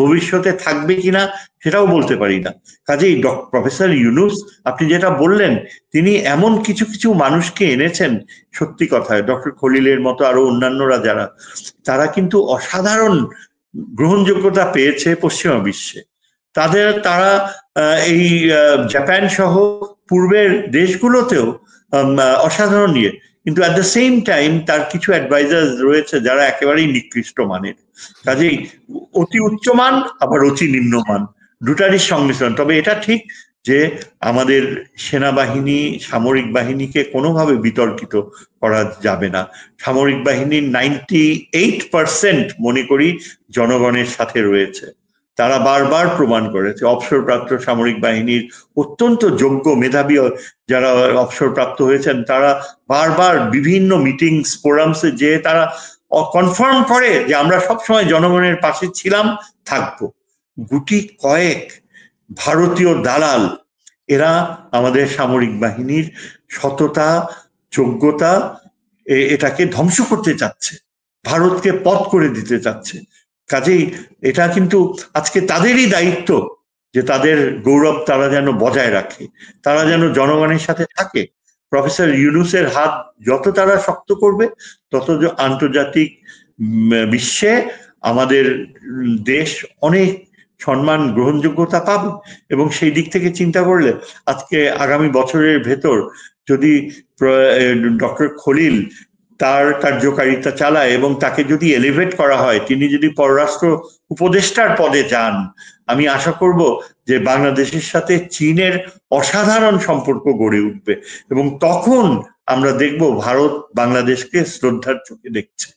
ভবিষ্যতে থাকবে কিনা সেটাও বলতে পারি না। কাজেই প্রফেসর ইউনূস, আপনি যেটা বললেন, তিনি এমন কিছু কিছু মানুষকে এনেছেন, সত্যি কথায় ডক্টর খলিলের মতো আরো অন্যান্যরা যারা, তারা কিন্তু অসাধারণ গ্রহণযোগ্যতা পেয়েছে পশ্চিমা বিশ্বে। তারা এই জাপান সহ পূর্বের দেশগুলোতেও অসাধারণ ইয়ে, কিন্তু অ্যাট দ্য সেম টাইম তার কিছু অ্যাডভাইজার রয়েছে যারা একেবারেই নিকৃষ্ট মানের। কাজেই অতি উচ্চমান আবার অতি নিম্নমান, দুটারই সংমিশ্রণ। তবে এটা ঠিক যে আমাদের সেনাবাহিনী, সামরিক বাহিনীকে কোনোভাবে বিতর্কিত করা যাবে না। সামরিক বাহিনীর 98% মনে করি জনগণের সাথে রয়েছে। তারা বারবার প্রমাণ করেছে। অবসরপ্রাপ্ত সামরিক বাহিনীর অত্যন্ত যোগ্য মেধাবী যারা অবসরপ্রাপ্ত হয়েছেন, তারা বারবার বিভিন্ন মিটিংস, ফোরামসে যে তারা কনফার্ম করে যে আমরা সবসময় জনগণের পাশে ছিলাম, থাকবো। গুটি কয়েক ভারতীয় দালাল, এরা আমাদের সামরিক বাহিনীর সততা, যোগ্যতা, এটাকে ধ্বংস করতে চাচ্ছে, ভারতকে পথ করে দিতে চাচ্ছে। কাজেই এটা কিন্তু আজকে তাদেরই দায়িত্ব যে তাদের গৌরব তারা যেন বজায় রাখে, তারা যেন জনগণের সাথে থাকে। প্রফেসর ইউনূসের হাত যত তারা শক্ত করবে, তত আন্তর্জাতিক বিশ্বে আমাদের দেশ অনেক সম্মান, গ্রহণযোগ্যতা পাবে। এবং সেই দিক থেকে চিন্তা করলে আজকে আগামী বছরের ভেতর যদি ডক্টর খলিল তার কার্যকারিতা চালায় এবং তাকে যদি এলিভেট করা হয়, তিনি যদি পররাষ্ট্র উপদেষ্টার পদে যান, আমি আশা করব যে বাংলাদেশের সাথে চীনের অসাধারণ সম্পর্ক গড়ে উঠবে, এবং তখন আমরা দেখব ভারত বাংলাদেশকে শ্রদ্ধার চোখে দেখছে।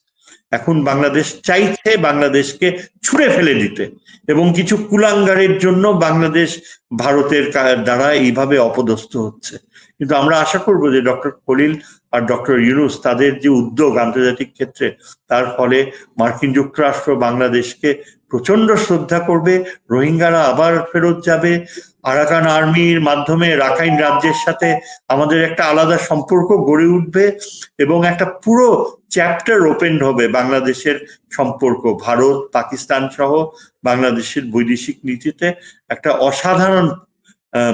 এখন বাংলাদেশ চাইছে বাংলাদেশকে ছুঁড়ে ফেলে দিতে, এবং কিছু কুলাঙ্গারের জন্য বাংলাদেশ ভারতের দ্বারা এইভাবে অপদস্থ হচ্ছে। কিন্তু আমরা আশা করব যে ডক্টর খলিল আর ডক্টর ইউনূস তাদের যে উদ্যোগ আন্তর্জাতিক ক্ষেত্রে, তার ফলে মার্কিন যুক্তরাষ্ট্র বাংলাদেশকে প্রচন্ড শ্রদ্ধা করবে, রোহিঙ্গারা আবার ফেরত যাবে, আরাকান আর্মির মাধ্যমে রাখাইন রাজ্যের সাথে আমাদের একটা আলাদা সম্পর্ক গড়ে উঠবে, এবং একটা পুরো চ্যাপ্টার ওপেন হবে বাংলাদেশের সম্পর্ক ভারত, পাকিস্তান সহ বাংলাদেশের বৈদেশিক নীতিতে একটা অসাধারণ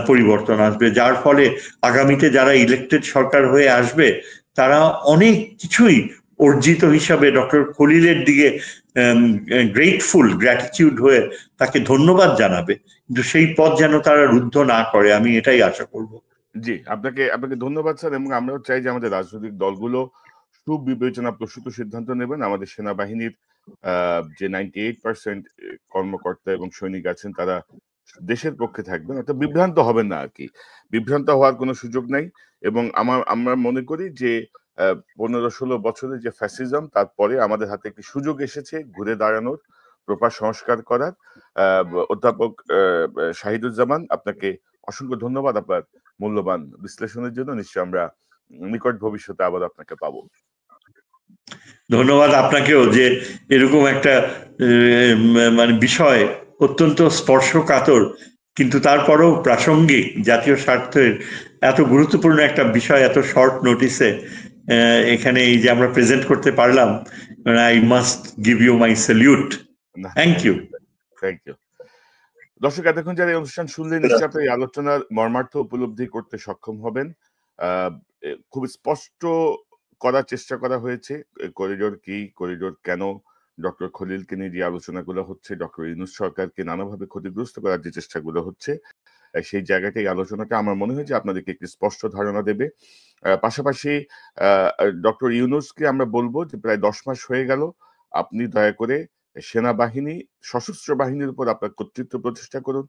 পরিবর্তন আসবে, যার ফলে আগামীতে যারা ইলেক্টেড সরকার হয়ে আসবে তারা অনেক কিছুই অর্জিত হিসাবে ডক্টর খলিলের দিকে গ্রেটফুল, গ্র্যাটিটিউড হয়ে তাকে ধন্যবাদ জানাবে, কিন্তু সেই পথ যেন তারা রুদ্ধ না করে, আমি এটাই আশা করব। জি, আপনাকে আপনাকে ধন্যবাদ স্যার, এবং আমরাও চাই যে আমাদের রাজনৈতিক দলগুলো সুবিবেচনা প্রসূত সিদ্ধান্ত নেবেন। আমাদের সেনাবাহিনীর যে 98% কর্মকর্তা এবং সৈনিক আছেন তারা দেশের পক্ষে থাকবেন, অর্থাৎ বিভ্রান্ত হবেন না আর কি। বিভ্রান্ত হওয়ার কোনো সুযোগ নাই। এবং আমরা মনে করি যে 15-16 বছরের যে ফ্যাসিজম, তারপরে আমাদের হাতে একটি সুযোগ এসেছে ঘুরে দাঁড়ানোর, প্রপার সংস্কার করার। অধ্যাপক শাহিদুজ্জামান, আপনাকে অসংখ্য ধন্যবাদ আপনার মূল্যবান বিশ্লেষণের জন্য। নিশ্চয়ই আমরা নিকট ভবিষ্যতে আবার আপনাকে পাবো। ধন্যবাদ আপনাকেও, যে এরকম একটা মানে বিষয় অত্যন্ত স্পর্শকাতর কিন্তু তারপরেও প্রাসঙ্গিক, জাতীয় স্বার্থের এত গুরুত্বপূর্ণ একটা বিষয় এত শর্ট নোটিসে এখানে এই যে আমরা প্রেজেন্ট করতে পারলাম, I must give you my salute. Thank you. Thank you. দর্শক, এতক্ষণ যারা এই অনুষ্ঠান শুনলেন, নিশ্চয়ই আপনি এই আলোচনার মর্মার্থ উপলব্ধি করতে সক্ষম হবেন। খুব স্পষ্ট করার চেষ্টা করা হয়েছে করিডোর কি, করিডোর কেন, ডক্টর খলিলকে নিয়ে যে আলোচনাগুলো হচ্ছে, ডক্টর ইউনূস সরকারকে নানাভাবে ক্ষতিগ্রস্ত করার যে চেষ্টাগুলো হচ্ছে, সেই জায়গাটা এই আলোচনাটা আমার মনে হয় যে আপনাদেরকে একটি স্পষ্ট ধারণা দেবে। পাশাপাশি ডক্টর ইউনূসকে আমরা বলবো যে প্রায় 10 মাস হয়ে গেল, আপনি দয়া করে সেনাবাহিনী, সশস্ত্র বাহিনীর উপর আপনার কর্তৃত্ব প্রতিষ্ঠা করুন।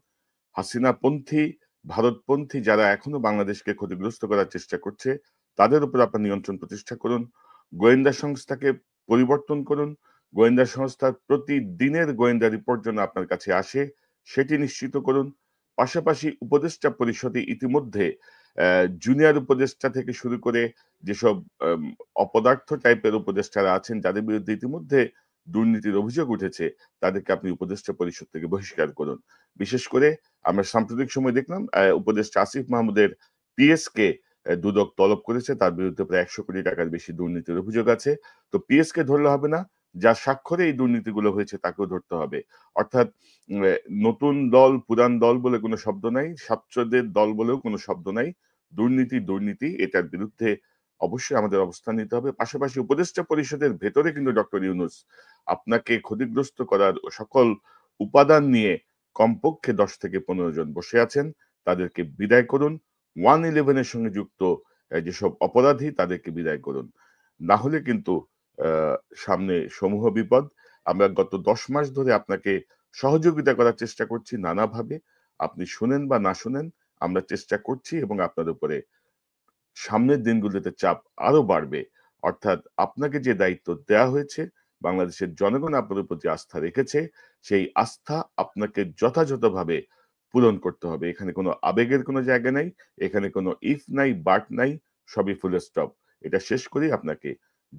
হাসিনাপন্থী, ভারতপন্থী যারা এখনো বাংলাদেশকে ক্ষতিগ্রস্ত করার চেষ্টা করছে, তাদের উপর আপনার নিয়ন্ত্রণ প্রতিষ্ঠা করুন। গোয়েন্দা সংস্থাকে পরিবর্তন করুন। গোয়েন্দা সংস্থার প্রতিদিনের গোয়েন্দা রিপোর্ট যেন আপনার কাছে আসে, সেটি নিশ্চিত করুন। পাশাপাশি উপদেষ্টা পরিষদে ইতিমধ্যে জুনিয়র উপদেষ্টা থেকে শুরু করে যেসব অপদার্থ টাইপের উপদেষ্টারা আছেন, যাদের বিরুদ্ধে ইতিমধ্যে দুর্নীতির অভিযোগ উঠেছে, তাদেরকে আপনি উপদেষ্টা পরিষদ থেকে বহিষ্কার করুন। বিশেষ করে আমরা সাম্প্রতিক সময় দেখলাম উপদেষ্টা আসিফ মাহমুদের পিএস কে দুদক তলব করেছে, তার বিরুদ্ধে প্রায় 100 কোটি টাকার বেশি দুর্নীতির অভিযোগ আছে। তো পিএস কে ধরলে হবে না, যার স্বাক্ষরে এই দুর্নীতিগুলো হয়েছে তাকেও ধরতে হবে। অর্থাৎ নতুন দল পুরান দল বলে কোনো শব্দ নাই, ছাত্রদের দল বলেও কোনো শব্দ নাই। দুর্নীতি দুর্নীতি, এটার বিরুদ্ধে অবশ্যই আমাদের অবস্থান নিতে হবে। পাশাপাশি উপদেষ্টা পরিষদের ভেতরে কিন্তু ডক্টর ইউনূস আপনাকে ক্ষতিগ্রস্ত করার সকল উপাদান নিয়ে কমপক্ষে 10 থেকে 15 জন বসে আছেন, তাদেরকে বিদায় করুন। 111 এর সঙ্গে যুক্ত যেসব অপরাধী, তাদেরকে বিদায় করুন। না হলে কিন্তু সামনে সমূহ বিপদ। আমরা গত 10 মাস ধরে আপনাকে সহযোগিতা করার চেষ্টা করছি নানাভাবে। আপনি শুনেন বা না শুনেন, আমরা চেষ্টা করছি, এবং আপনার উপরে সামনের দিনগুলোতে চাপ আরো বাড়বে। অর্থাৎ আপনাকে যে দায়িত্ব দেয়া হয়েছে, বাংলাদেশের জনগণ আপনার উপর যে আস্থা রেখেছে, সেই আস্থা আপনাকে যথাযথভাবে পূরণ করতে হবে। এখানে কোনো আবেগের কোনো জায়গা নাই, এখানে কোনো ইফ নাই, বাট নাই, সবই ফুল স্টপ। এটা শেষ করেই আপনাকে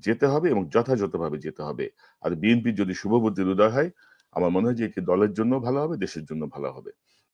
যেতে হবে, এবং যথাযথভাবে যেতে হবে। আর বিএনপি যদি শুভবুদ্ধির উদয় হয়, আমার মনে হয় যে এটি দলের জন্য ভালো হবে, দেশের জন্য ভালো হবে।